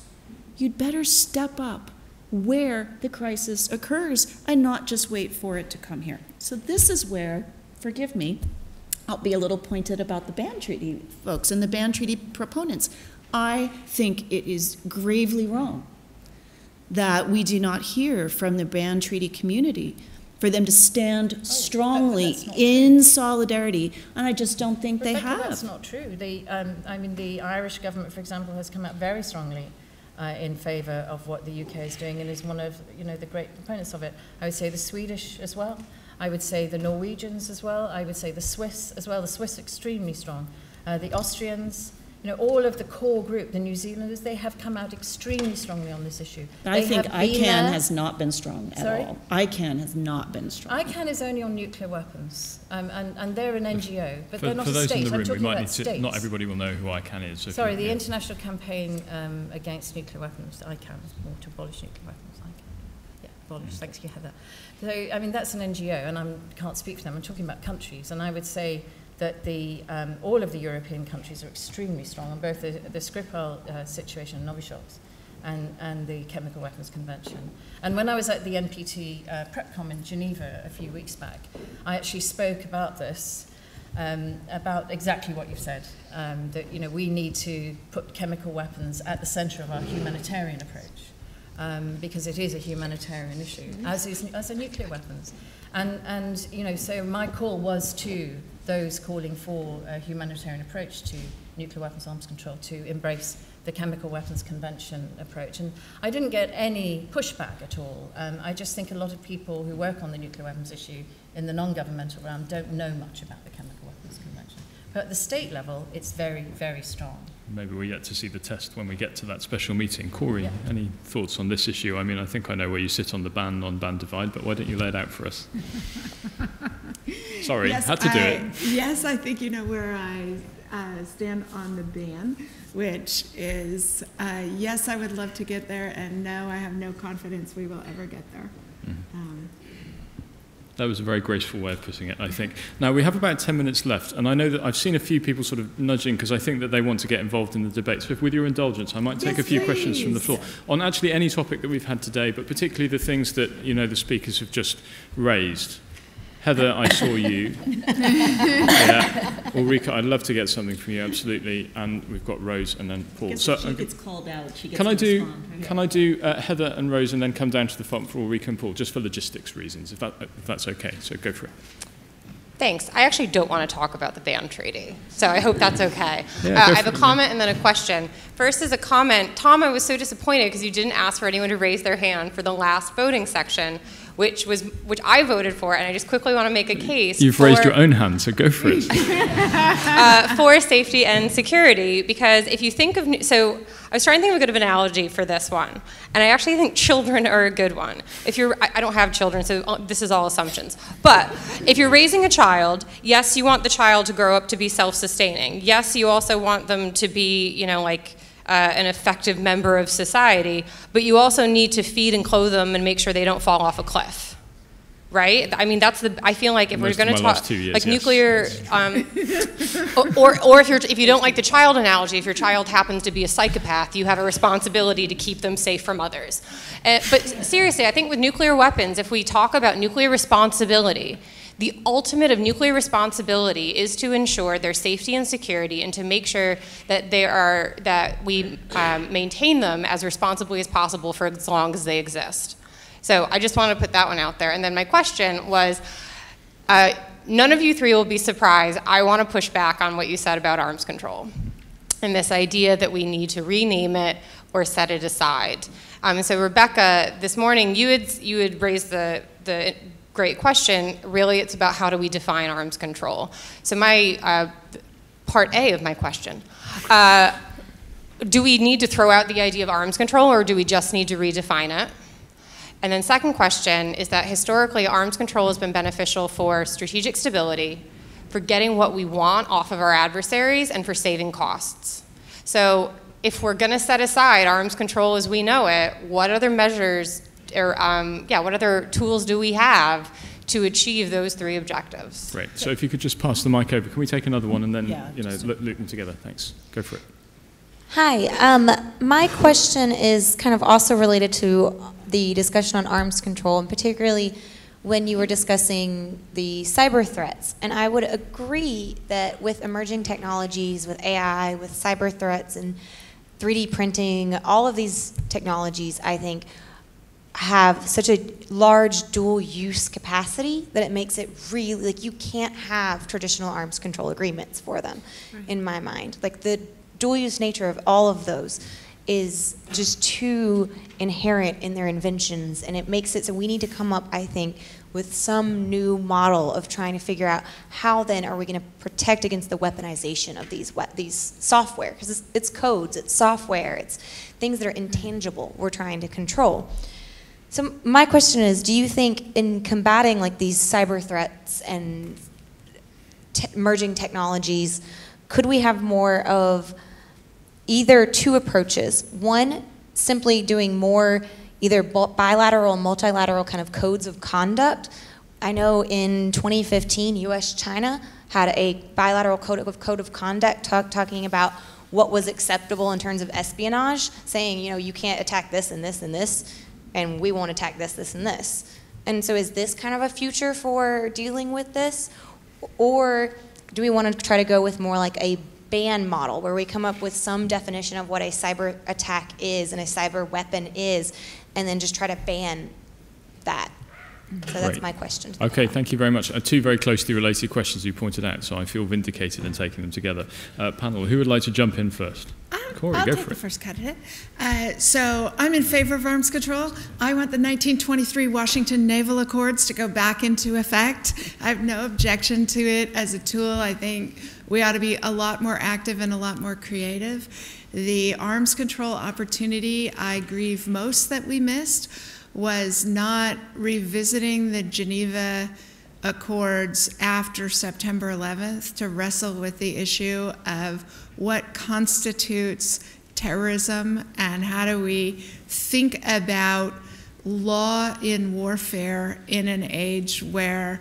you'd better step up where the crisis occurs and not just wait for it to come here. So this is where, forgive me, I'll be a little pointed about the ban treaty folks and the ban treaty proponents. I think it is gravely wrong that we do not hear from the ban treaty community for them to stand strongly in solidarity, and I just don't think they have. That's not true. The Irish government, for example, has come out very strongly in favour of what the UK is doing and is one of the great proponents of it. I would say the Swedish as well. I would say the Norwegians as well. I would say the Swiss as well. The Swiss are extremely strong. The Austrians, all of the core group, the New Zealanders, they have come out extremely strongly on this issue. I think ICANN has not been strong at all. ICANN has not been strong. ICANN is only on nuclear weapons, and they're an NGO, but they're not a state. For those in the room, we might need to, not everybody will know who ICANN is. So sorry, the International Campaign Against Nuclear Weapons, ICANN, or to abolish nuclear weapons, ICANN. Yeah, abolish, thanks, you had that. So, that's an NGO, and I can't speak for them. I'm talking about countries, and I would say that all of the European countries are extremely strong on both the Skripal situation in Novichok's and the Chemical Weapons Convention. And when I was at the NPT PrepCom in Geneva a few weeks back, I actually spoke about this, about exactly what you've said, that we need to put chemical weapons at the centre of our humanitarian approach. because it is a humanitarian issue, as are nuclear weapons. And you know, so my call was to those calling for a humanitarian approach to nuclear weapons arms control, to embrace the Chemical Weapons Convention approach. And I didn't get any pushback at all. I just think a lot of people who work on the nuclear weapons issue in the non-governmental realm don't know much about the Chemical Weapons Convention. But at the state level, it's very, very strong. Maybe we get to see the test when we get to that special meeting. Kori, any thoughts on this issue? I mean, I think I know where you sit on the ban divide, but why don't you lay it out for us? Sorry, yes, had to do it. Yes, I think you know where I stand on the ban, which is, yes, I would love to get there, and no, I have no confidence we will ever get there. That was a very graceful way of putting it, I think. Now, we have about 10 minutes left, and I know that I've seen a few people sort of nudging because I think that they want to get involved in the debate. So if, with your indulgence, I might take a few questions from the floor on actually any topic that we've had today, but particularly the things that, you know, the speakers have just raised. Heather, I saw you. Yeah. Ulrika, I'd love to get something from you, absolutely. And we've got Rose and then Paul. So she gets called out. She gets can I do respond. Heather and Rose and then come down to the front for Ulrika and Paul, just for logistics reasons, if that's okay. So go for it. Thanks. I actually don't want to talk about the ban treaty, so I hope that's okay. Yeah, I have a comment and then a question. First is a comment. Tom, I was so disappointed because you didn't ask for anyone to raise their hand for the last voting section, which I voted for, and I just quickly want to make a case. You've raised your own hand, so go for it. For safety and security, because if you think of, so I was trying to think of a good analogy for this one, and I actually think children are a good one. If you're, I don't have children, so this is all assumptions, but if you're raising a child, yes, you want the child to grow up to be self-sustaining. Yes, you also want them to be, you know, like, an effective member of society, but you also need to feed and clothe them and make sure they don't fall off a cliff, right? I mean, I feel like if we're going to talk, like nuclear, or if you don't like the child analogy, if your child happens to be a psychopath, you have a responsibility to keep them safe from others. But seriously, I think with nuclear weapons, if we talk about nuclear responsibility, the ultimate of nuclear responsibility is to ensure their safety and security and to make sure that we maintain them as responsibly as possible for as long as they exist. So I just want to put that one out there. And then my question was, none of you three will be surprised. I want to push back on what you said about arms control and this idea that we need to rename it or set it aside. So Rebecca, this morning you had raised the great question. Really, it's about how do we define arms control. So my part A of my question, do we need to throw out the idea of arms control, or do we just need to redefine it? And then second question is that historically arms control has been beneficial for strategic stability, for getting what we want off of our adversaries, and for saving costs. So if we're going to set aside arms control as we know it, what other measures or what other tools do we have to achieve those three objectives? Great. So if you could just pass the mic over. Can we take another one and then loop them together? Thanks. Go for it. Hi. My question is kind of also related to the discussion on arms control, and particularly when you were discussing the cyber threats. And I would agree that with emerging technologies, with AI, with cyber threats and 3D printing, all of these technologies, I think, have such a large dual use capacity that it makes it really, like, you can't have traditional arms control agreements for them, in my mind. Like, the dual use nature of all of those is just too inherent in their inventions, and it makes it so we need to come up, I think, with some new model of trying to figure out how then are we going to protect against the weaponization of these software, because it's codes, it's software, it's things that are intangible we're trying to control. So my question is, do you think in combating like these cyber threats and emerging technologies, could we have more of either two approaches? One, simply doing more either bilateral and multilateral kind of codes of conduct. I know in 2015, US-China had a bilateral code of conduct talking about what was acceptable in terms of espionage, saying, you know, you can't attack this and this and this, and we won't attack this, this, and this. And so is this kind of a future for dealing with this? Or do we want to try to go with more like a ban model where we come up with some definition of what a cyber attack is and a cyber weapon is, and then just try to ban that. So that's Great. my question. Okay, thank you very much. Two very closely related questions you pointed out, so I feel vindicated in taking them together. Panel, who would like to jump in first? Kori, I'll go take for the it. first cut at it. So I'm in favor of arms control. I want the 1923 Washington Naval Accords to go back into effect. I have no objection to it as a tool. I think we ought to be a lot more active and a lot more creative. The arms control opportunity I grieve most that we missed was not revisiting the Geneva Accords after September 11th to wrestle with the issue of what constitutes terrorism and how do we think about law in warfare in an age where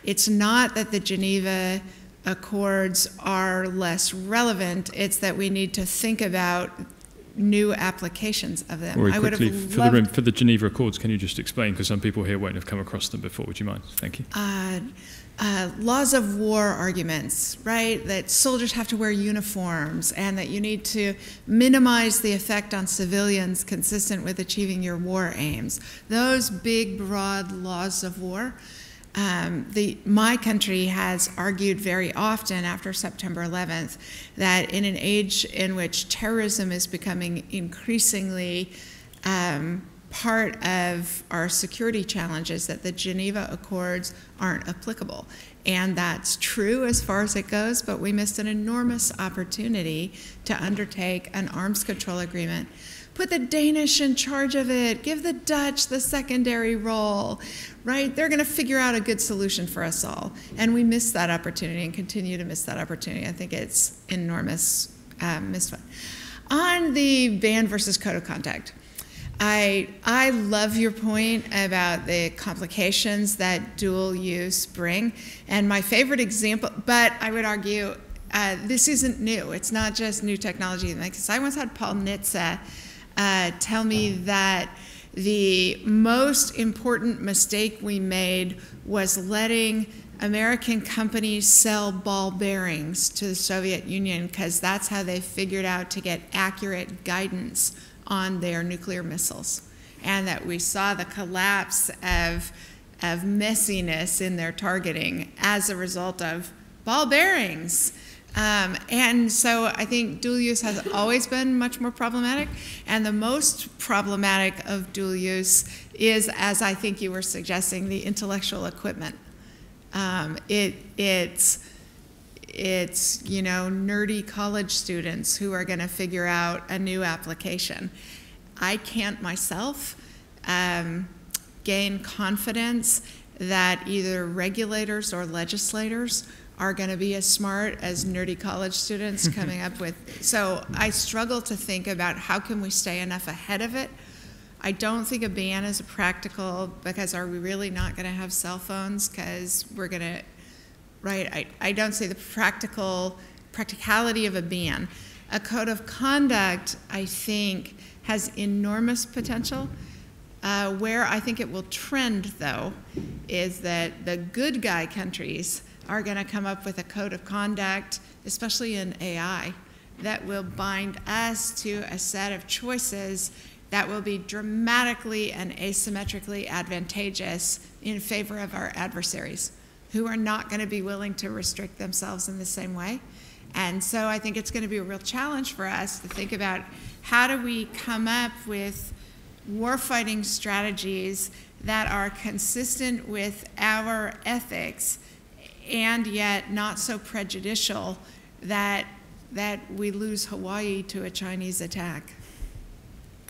it's not that the Geneva Accords are less relevant, it's that we need to think about new applications of them. Very I would have quickly, loved for the Geneva Accords, can you just explain, because some people here won't have come across them before. Would you mind? Thank you. Laws of war arguments, right? That soldiers have to wear uniforms and that you need to minimize the effect on civilians consistent with achieving your war aims. Those big, broad laws of war. My country has argued very often after September 11th that in an age in which terrorism is becoming increasingly part of our security challenges, that the Geneva Accords aren't applicable. And that's true as far as it goes, but we missed an enormous opportunity to undertake an arms control agreement. Put the Danish in charge of it, give the Dutch the secondary role, right? They're gonna figure out a good solution for us all. And we missed that opportunity and continue to miss that opportunity. I think it's enormous misfit. On the ban versus code of conduct, I love your point about the complications that dual use bring. And my favorite example, but I would argue this isn't new. It's not just new technology. Because I once had Paul Nitze tell me that the most important mistake we made was letting American companies sell ball bearings to the Soviet Union because that's how they figured out to get accurate guidance on their nuclear missiles. And that we saw the collapse of messiness in their targeting as a result of ball bearings. And so I think dual use has always been much more problematic. And the most problematic of dual use is, as I think you were suggesting, the intellectual equipment. It's nerdy college students who are going to figure out a new application. I can't myself gain confidence that either regulators or legislators are going to be as smart as nerdy college students coming up with. So I struggle to think about how can we stay enough ahead of it. I don't think a ban is practical because are we really not going to have cell phones because we're going to, right? I don't see the practicality of a ban. A code of conduct, I think, has enormous potential. Where I think it will trend, though, is that the good guy countries are going to come up with a code of conduct, especially in AI, that will bind us to a set of choices that will be dramatically and asymmetrically advantageous in favor of our adversaries, who are not going to be willing to restrict themselves in the same way. And so I think it's going to be a real challenge for us to think about how do we come up with warfighting strategies that are consistent with our ethics and yet not so prejudicial that we lose Hawaii to a Chinese attack.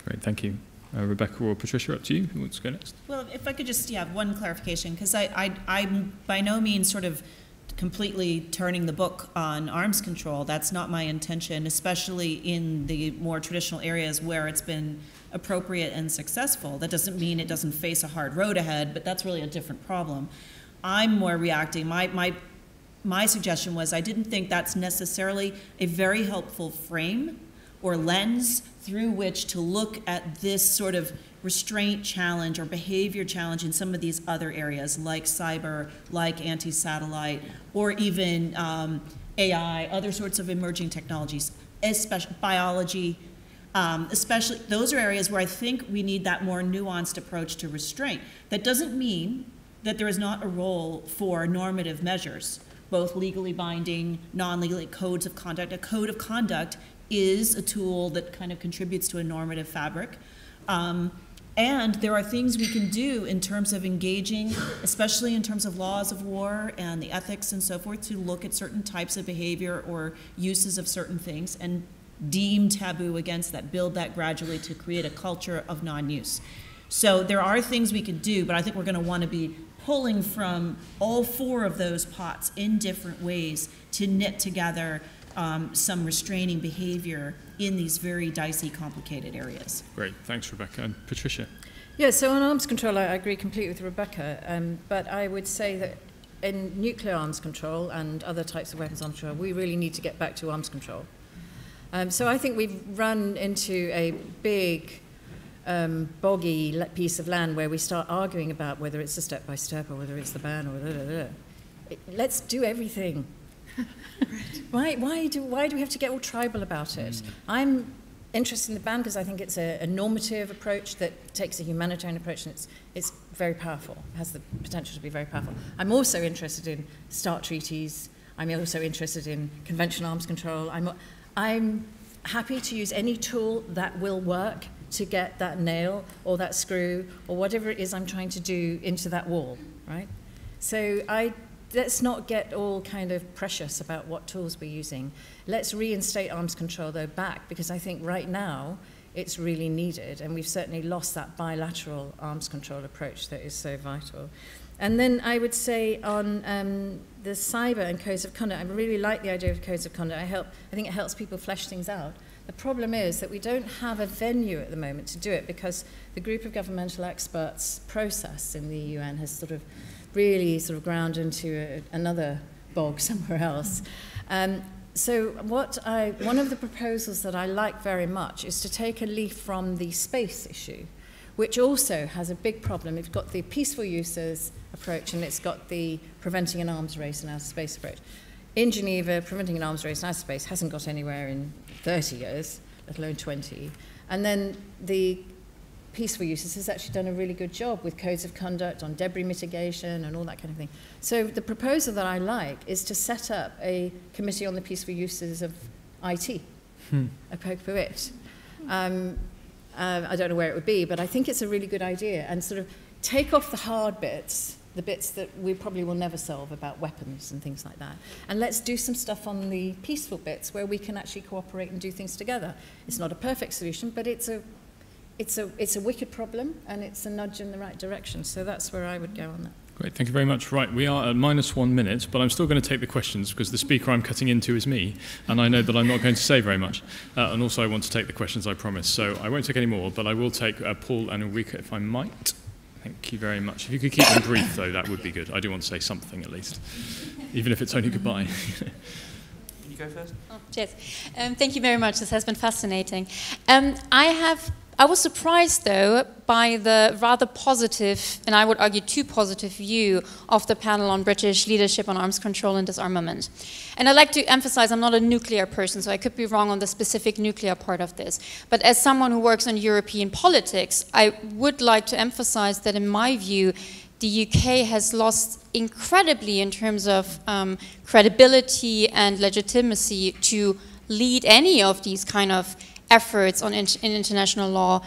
Great, thank you. Rebecca or Patricia, up to you. Who wants to go next? Well, if I could just have one clarification, because I'm by no means sort of completely turning the book on arms control. That's not my intention, especially in the more traditional areas where it's been appropriate and successful. That doesn't mean it doesn't face a hard road ahead, but that's really a different problem. I'm more reacting. My suggestion was I didn't think that's necessarily a very helpful frame or lens through which to look at this sort of restraint challenge or behavior challenge in some of these other areas like cyber, like anti-satellite, or even AI, other sorts of emerging technologies, especially biology, especially those are areas where I think we need that more nuanced approach to restraint. That doesn't mean that there is not a role for normative measures, both legally binding, non-legally, codes of conduct. A code of conduct is a tool that kind of contributes to a normative fabric. And there are things we can do in terms of engaging, especially in terms of laws of war and the ethics and so forth, to look at certain types of behavior or uses of certain things and deem taboo against that, build that gradually to create a culture of non-use. So there are things we can do, but I think we're going to want to be pulling from all four of those pots in different ways to knit together some restraining behavior in these very dicey, complicated areas. Great, thanks, Rebecca. And Patricia? Yeah, so on arms control, I agree completely with Rebecca, but I would say that in nuclear arms control and other types of weapons arms control, we really need to get back to arms control. So I think we've run into a big, boggy piece of land where we start arguing about whether it's a step-by-step or whether it's the ban or let's do everything. Right. Why do we have to get all tribal about it? I'm interested in the ban because I think it's a normative approach that takes a humanitarian approach, and it's very powerful, has the potential to be very powerful. I'm also interested in START treaties. I'm also interested in conventional arms control. I'm happy to use any tool that will work to get that nail or that screw or whatever it is I'm trying to do into that wall, right? So let's not get all kind of precious about what tools we're using. Let's reinstate arms control, though, back, because I think right now it's really needed, and we've certainly lost that bilateral arms control approach that is so vital. And then I would say on the cyber and codes of conduct, I really like the idea of codes of conduct. I think it helps people flesh things out. The problem is that we don't have a venue at the moment to do it because the group of governmental experts process in the UN has sort of really sort of ground into another bog somewhere else. So one of the proposals that I like very much is to take a leaf from the space issue, which also has a big problem. It's got the peaceful uses approach and it's got the preventing an arms race in outer space approach. In Geneva, preventing an arms race in outer space hasn't got anywhere in 30 years, let alone 20. And then the peaceful uses has actually done a really good job with codes of conduct on debris mitigation and all that kind of thing. So the proposal that I like is to set up a committee on the peaceful uses of IT, a POC. I don't know where it would be, but I think it's a really good idea, and sort of take off the hard bits, the bits that we probably will never solve about weapons and things like that, and let's do some stuff on the peaceful bits where we can actually cooperate and do things together. It's not a perfect solution, but it's a wicked problem, and it's a nudge in the right direction. So that's where I would go on that. Great, thank you very much. Right, we are at -1 minute, but I'm still going to take the questions because the speaker I'm cutting into is me, and I know that I'm not going to say very much. And also I want to take the questions, I promise. So I won't take any more, but I will take Paul and Ulrika if I might. Thank you very much. If you could keep them brief, though, that would be good. I do want to say something at least, even if it's only goodbye. Can you go first? Oh, yes. Thank you very much. This has been fascinating. I was surprised, though, by the rather positive, and I would argue too positive, view of the panel on British leadership on arms control and disarmament. And I'd like to emphasize I'm not a nuclear person, so I could be wrong on the specific nuclear part of this. But as someone who works on European politics, I would like to emphasize that, in my view, the UK has lost incredibly in terms of credibility and legitimacy to lead any of these kind of efforts in international law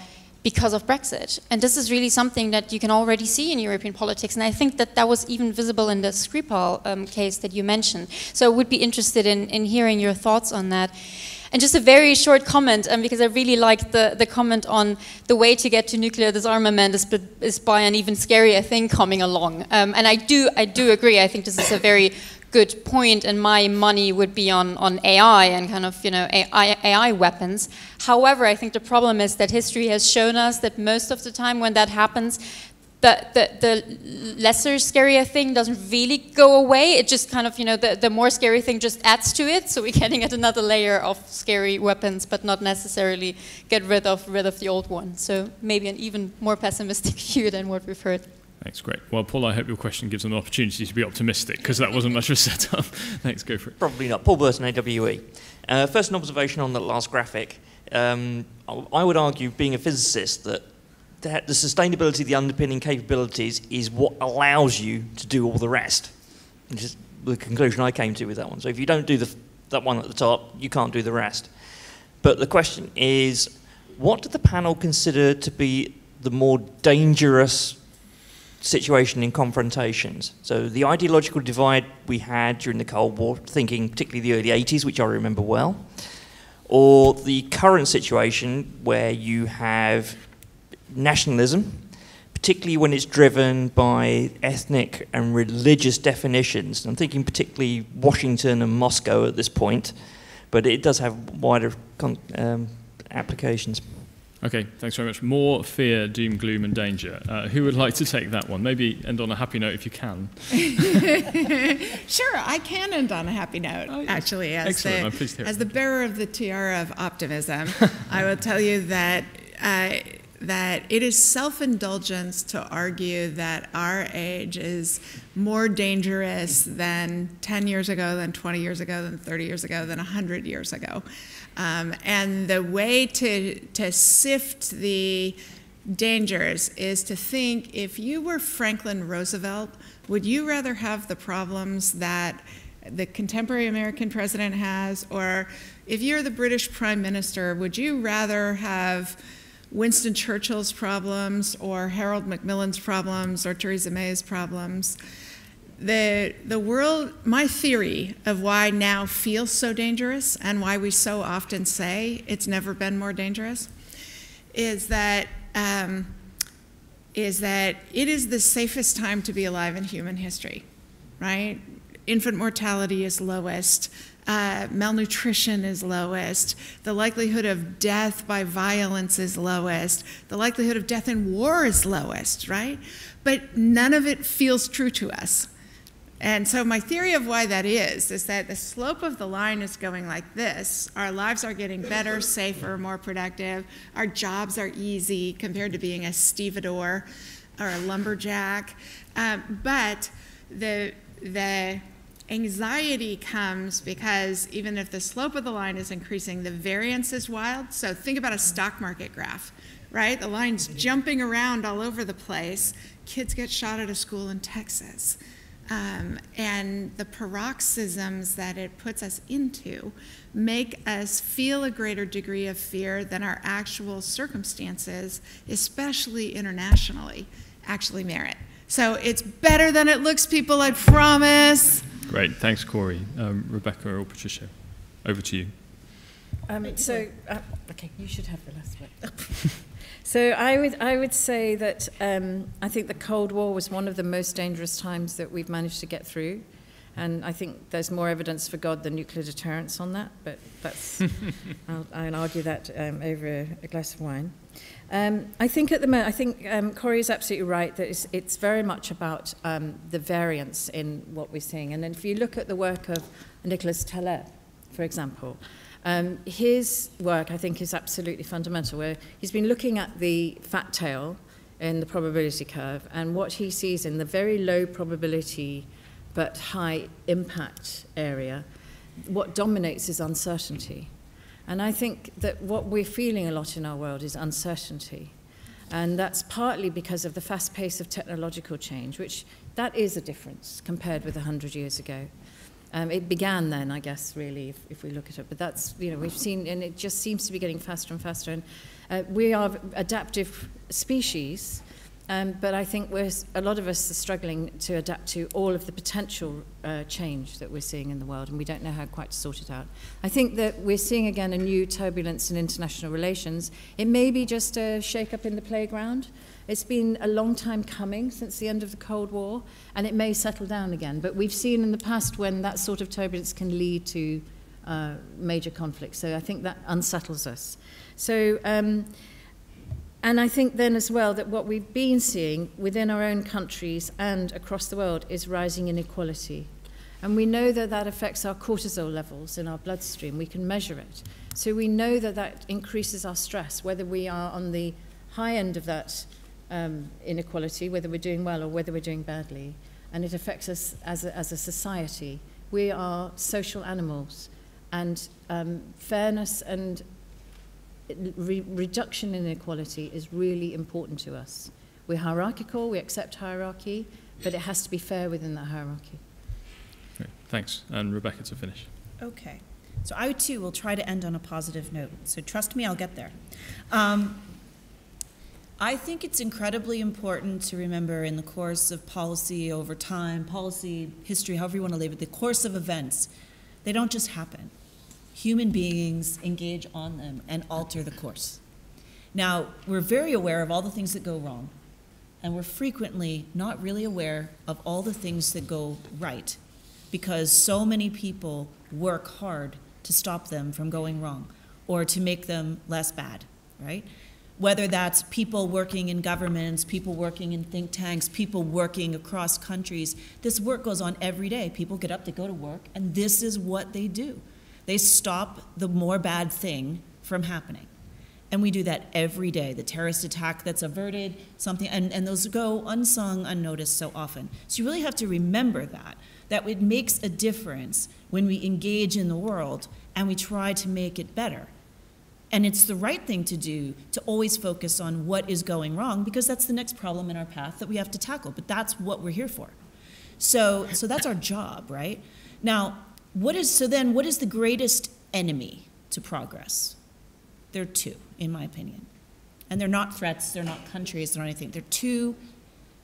because of Brexit. And this is really something that you can already see in European politics, and I think that that was even visible in the Skripal case that you mentioned. So I would be interested in hearing your thoughts on that. And just a very short comment, because I really liked the comment on the way to get to nuclear disarmament is by an even scarier thing coming along. And I do agree. I think this is a very good point, and my money would be on AI and kind of, AI weapons. However, I think the problem is that history has shown us that most of the time when that happens, the lesser scarier thing doesn't really go away. It just kind of, the more scary thing just adds to it. So we're getting at another layer of scary weapons, but not necessarily get rid of the old one. So maybe an even more pessimistic view than what we've heard. Thanks, great. Well, Paul, I hope your question gives them an opportunity to be optimistic, because that wasn't much of a setup. Thanks, go for it. Probably not. Paul Burton, AWE. First, an observation on the last graphic. I would argue, being a physicist, that the sustainability, the underpinning capabilities is what allows you to do all the rest. Which is the conclusion I came to with that one. So if you don't do that one at the top, you can't do the rest. But the question is, what do the panel consider to be the more dangerous situation in confrontations? So the ideological divide we had during the Cold War, thinking particularly the early 80s, which I remember well, or the current situation where you have nationalism, particularly when it's driven by ethnic and religious definitions. I'm thinking particularly Washington and Moscow at this point, but it does have wider applications. Okay, thanks very much. More fear, doom, gloom, and danger. Who would like to take that one? Maybe end on a happy note if you can. Sure, I can end on a happy note, actually. As the bearer of the tiara of optimism, I will tell you that it is self-indulgence to argue that our age is more dangerous than 10 years ago, than 20 years ago, than 30 years ago, than 100 years ago. And the way to sift the dangers is to think, if you were Franklin Roosevelt, would you rather have the problems that the contemporary American president has? Or if you're the British Prime Minister, would you rather have Winston Churchill's problems or Harold Macmillan's problems or Theresa May's problems? The world, my theory of why now feels so dangerous and why we so often say it's never been more dangerous is that it is the safest time to be alive in human history, right? Infant mortality is lowest. Malnutrition is lowest. The likelihood of death by violence is lowest. The likelihood of death in war is lowest, right? But none of it feels true to us. And so my theory of why that is that the slope of the line is going like this. Our lives are getting better, safer, more productive. Our jobs are easy compared to being a stevedore or a lumberjack. But the anxiety comes because even if the slope of the line is increasing, the variance is wild. So think about a stock market graph, right? The line's jumping around all over the place. Kids get shot at a school in Texas. And the paroxysms that it puts us into make us feel a greater degree of fear than our actual circumstances, especially internationally, actually merit. So it's better than it looks, people, I promise. Great, thanks, Kori. Rebecca or Patricia, over to you. Okay, you should have the last word. So I would say that I think the Cold War was one of the most dangerous times that we've managed to get through, and I think there's more evidence for God than nuclear deterrence on that. But that's I'll argue that over a glass of wine. I think at the moment, Kori is absolutely right that it's very much about the variance in what we're seeing. And then if you look at the work of Nicholas Taleb, for example. His work, I think, is absolutely fundamental, where he's been looking at the fat tail in the probability curve, and what he sees in the very low probability but high impact area, what dominates is uncertainty. And I think that what we're feeling a lot in our world is uncertainty. And that's partly because of the fast pace of technological change, which that is a difference compared with 100 years ago. It began then, I guess, really, if we look at it. But that's, we've seen, and it just seems to be getting faster and faster. And we are adaptive species, but I think a lot of us are struggling to adapt to all of the potential change that we're seeing in the world, and we don't know how quite to sort it out. I think that we're seeing, again, a new turbulence in international relations. It may be just a shake-up in the playground. It's been a long time coming since the end of the Cold War, and it may settle down again. But we've seen in the past when that sort of turbulence can lead to major conflicts. So I think that unsettles us. So, and And I think then as well that what we've been seeing within our own countries and across the world is rising inequality. And we know that that affects our cortisol levels in our bloodstream. We can measure it. So we know that that increases our stress, whether we are on the high end of that inequality, whether we're doing well or whether we're doing badly. And it affects us as a society. We are social animals. And fairness and reduction in inequality is really important to us. We're hierarchical, we accept hierarchy, but it has to be fair within that hierarchy. Great. Thanks. And Rebecca to finish. Okay. So I, too, will try to end on a positive note. So trust me, I'll get there. I think it's incredibly important to remember in the course of policy over time, policy, history, however you want to label it, the course of events, they don't just happen. Human beings engage on them and alter the course. Now, we're very aware of all the things that go wrong, and we're frequently not really aware of all the things that go right, because so many people work hard to stop them from going wrong or to make them less bad, right? Whether that's people working in governments, people working in think tanks, people working across countries, this work goes on every day. People get up, they go to work, and this is what they do. They stop the more bad thing from happening. And we do that every day. The terrorist attack that's averted, something, and those go unsung, unnoticed so often. So you really have to remember that it makes a difference when we engage in the world and we try to make it better. And it's the right thing to do to always focus on what is going wrong, because that's the next problem in our path that we have to tackle. But that's what we're here for. So that's our job, right? Now, what is the greatest enemy to progress? There are two, in my opinion. And they're not threats, they're not countries, they're not anything. They're two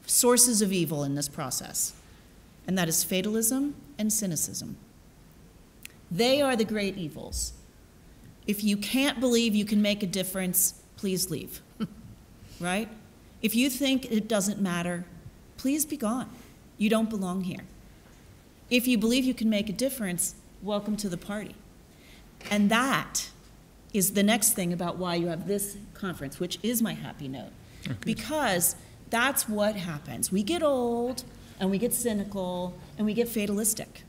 sources of evil in this process. And that is fatalism and cynicism. They are the great evils. If you can't believe you can make a difference, please leave, right? If you think it doesn't matter, please be gone. You don't belong here. If you believe you can make a difference, welcome to the party. And that is the next thing about why you have this conference, which is my happy note. Okay. Because that's what happens. We get old, and we get cynical, and we get fatalistic.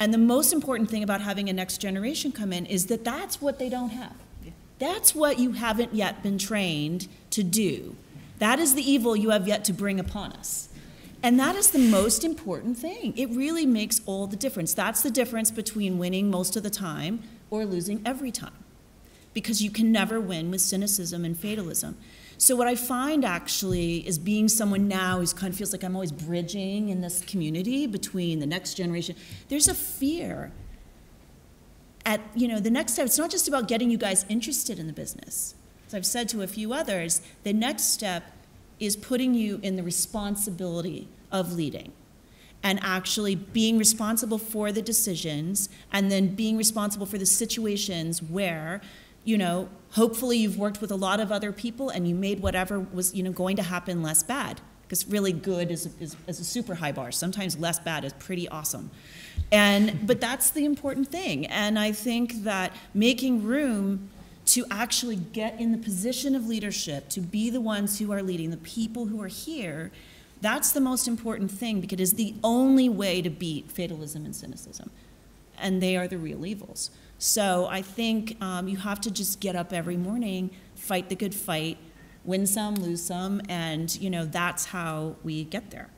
And the most important thing about having a next generation come in is that that's what they don't have. That's what you haven't yet been trained to do. That is the evil you have yet to bring upon us. And that is the most important thing. It really makes all the difference. That's the difference between winning most of the time or losing every time. Because you can never win with cynicism and fatalism. So what I find actually is being someone now who kind of feels like I'm always bridging in this community between the next generation. There's a fear at, the next step. It's not just about getting you guys interested in the business. As I've said to a few others, the next step is putting you in the responsibility of leading and actually being responsible for the decisions and then being responsible for the situations where, hopefully you've worked with a lot of other people and you made whatever was, going to happen less bad. Because really good is a super high bar. Sometimes less bad is pretty awesome. But that's the important thing. And I think that making room to actually get in the position of leadership, to be the ones who are leading, the people who are here, that's the most important thing, because it is the only way to beat fatalism and cynicism. And they are the real evils. So I think you have to just get up every morning, fight the good fight, win some, lose some, and that's how we get there.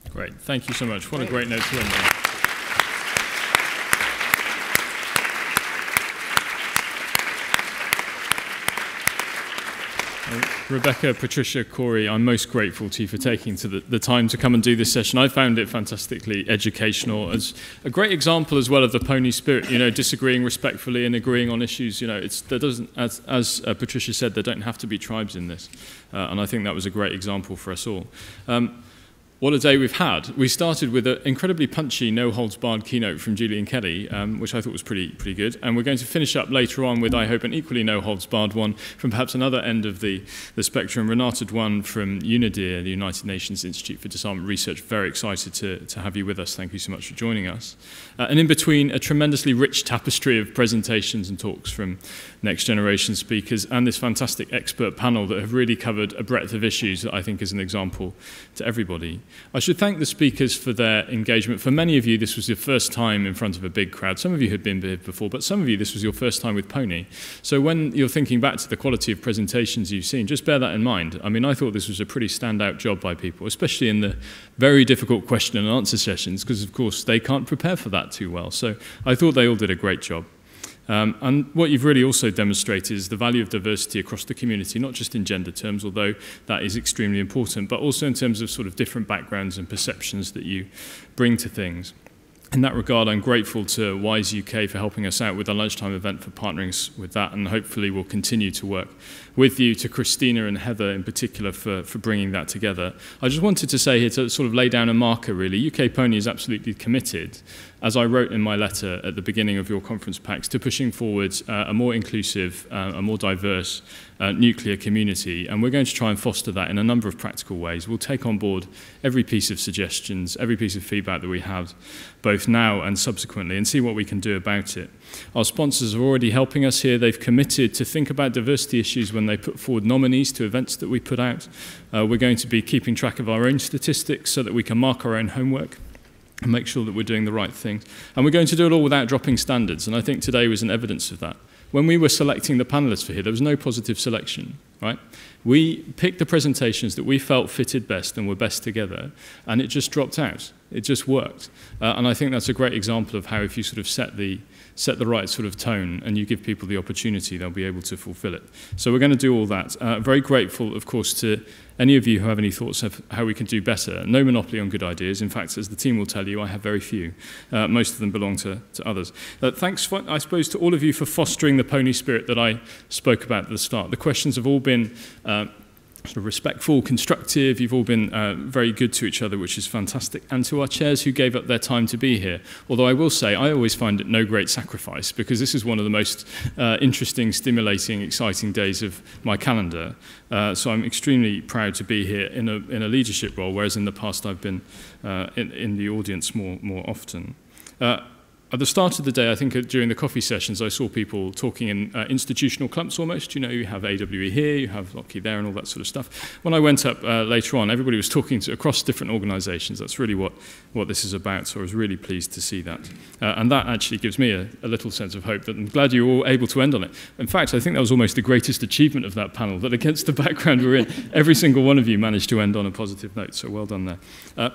Great, thank you so much. What a great note to end on. Rebecca, Patricia, Kori, I'm most grateful to you for taking the time to come and do this session. I found it fantastically educational. As a great example as well of the PONI spirit, disagreeing respectfully and agreeing on issues. There doesn't, as Patricia said, there don't have to be tribes in this. And I think that was a great example for us all. What a day we've had. We started with an incredibly punchy, no-holds-barred keynote from Julian Kelly, which I thought was pretty good. And we're going to finish up later on with, I hope, an equally no-holds-barred one from perhaps another end of the spectrum. Renata Dwan from UNIDIR, the United Nations Institute for Disarmament Research. Very excited to have you with us. Thank you so much for joining us. And in between, a tremendously rich tapestry of presentations and talks from next-generation speakers and this fantastic expert panel that have really covered a breadth of issues that I think is an example to everybody. I should thank the speakers for their engagement. For many of you, this was your first time in front of a big crowd. Some of you had been here before, but some of you, this was your first time with PONI. So when you're thinking back to the quality of presentations you've seen, just bear that in mind. I mean, I thought this was a pretty standout job by people, especially in the very difficult question and answer sessions, because, of course, they can't prepare for that too well. So I thought they all did a great job. And what you've really also demonstrated is the value of diversity across the community, not just in gender terms, although that is extremely important, but also in terms of sort of different backgrounds and perceptions that you bring to things. In that regard, I'm grateful to WISE UK for helping us out with the lunchtime event for partnering us with that, and hopefully we'll continue to work with you, to Christina and Heather in particular for bringing that together. I just wanted to say here to sort of lay down a marker really. UK PONI is absolutely committed, as I wrote in my letter at the beginning of your conference packs, to pushing forward a more inclusive, a more diverse nuclear community, and we're going to try and foster that in a number of practical ways. We'll take on board every piece of suggestions, every piece of feedback that we have, both now and subsequently, and see what we can do about it. Our sponsors are already helping us here. They've committed to think about diversity issues when they put forward nominees to events that we put out. We're going to be keeping track of our own statistics so that we can mark our own homework and make sure that we're doing the right thing. And we're going to do it all without dropping standards, and I think today was an evidence of that. When we were selecting the panelists for here, there was no positive selection, right? We picked the presentations that we felt fitted best and were best together, and it just dropped out. It just worked. And I think that's a great example of how if you sort of set the right sort of tone and you give people the opportunity, they'll be able to fulfill it. So we're going to do all that. Very grateful, of course, to any of you who have any thoughts of how we can do better. No monopoly on good ideas. In fact, as the team will tell you, I have very few. Most of them belong to others. Thanks, I suppose, to all of you for fostering the PONI spirit that I spoke about at the start. The questions have all been sort of respectful, constructive. You've all been very good to each other, which is fantastic. And to our chairs who gave up their time to be here. Although I will say, I always find it no great sacrifice, because this is one of the most interesting, stimulating, exciting days of my calendar. So I'm extremely proud to be here in a leadership role, whereas in the past I've been in the audience more often. At the start of the day, I think during the coffee sessions, I saw people talking in institutional clumps almost. You know, you have AWE here, you have Lockheed there, and all that sort of stuff. When I went up later on, everybody was talking across different organisations. That's really what this is about, so I was really pleased to see that. And that actually gives me a little sense of hope that I'm glad you were all able to end on it. In fact, I think that was almost the greatest achievement of that panel, that against the background we're in, every single one of you managed to end on a positive note, so well done there.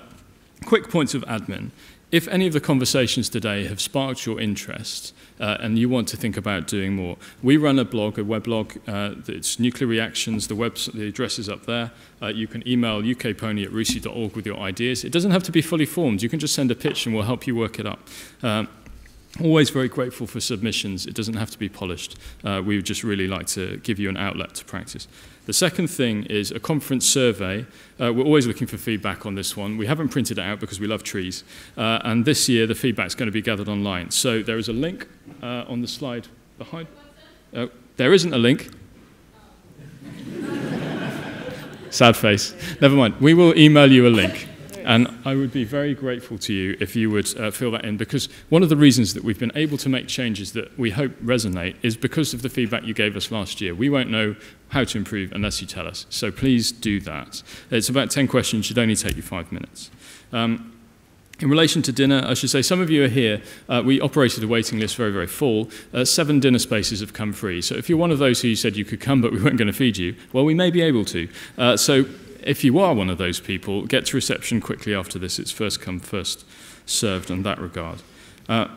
Quick points of admin. If any of the conversations today have sparked your interest and you want to think about doing more, we run a blog, a weblog. It's Nuclear Reactions. The address is up there. You can email ukponi@rusi.org with your ideas. It doesn't have to be fully formed. You can just send a pitch and we'll help you work it up. Always very grateful for submissions. It doesn't have to be polished. We would just really like to give you an outlet to practice. The second thing is a conference survey. We're always looking for feedback on this one. We haven't printed it out because we love trees. And this year, the feedback's going to be gathered online. So there is a link on the slide behind. There isn't a link. Sad face. Never mind. We will email you a link. And I would be very grateful to you if you would fill that in, because one of the reasons that we've been able to make changes that we hope resonate is because of the feedback you gave us last year. We won't know how to improve unless you tell us. So please do that. It's about 10 questions. It should only take you 5 minutes. In relation to dinner, I should say some of you are here. We operated a waiting list very, very full. 7 dinner spaces have come free. So if you're one of those who said you could come but we weren't going to feed you, well, we may be able to. So if you are one of those people, get to reception quickly after this. It's first come, first served in that regard.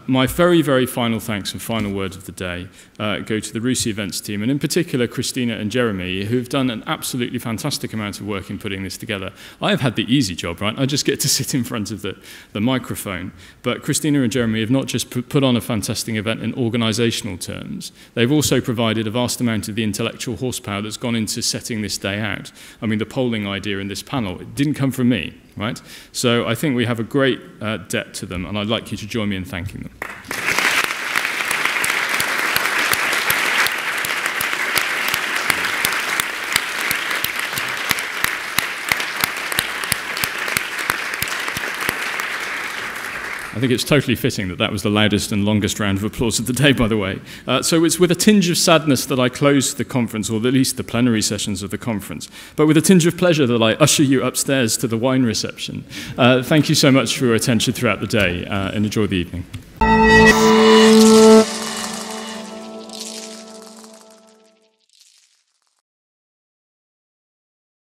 My very, very final thanks and final word of the day go to the RUSI events team, and in particular Christina and Jeremy, who've done an absolutely fantastic amount of work in putting this together. I have had the easy job, right? I just get to sit in front of the microphone. But Christina and Jeremy have not just put on a fantastic event in organisational terms, they've also provided a vast amount of the intellectual horsepower that's gone into setting this day out. I mean, the polling idea in this panel, it didn't come from me. right? So I think we have a great debt to them, and I'd like you to join me in thanking them. I think it's totally fitting that that was the loudest and longest round of applause of the day, by the way. So it's with a tinge of sadness that I close the conference, or at least the plenary sessions of the conference, but with a tinge of pleasure that I usher you upstairs to the wine reception. Thank you so much for your attention throughout the day, and enjoy the evening.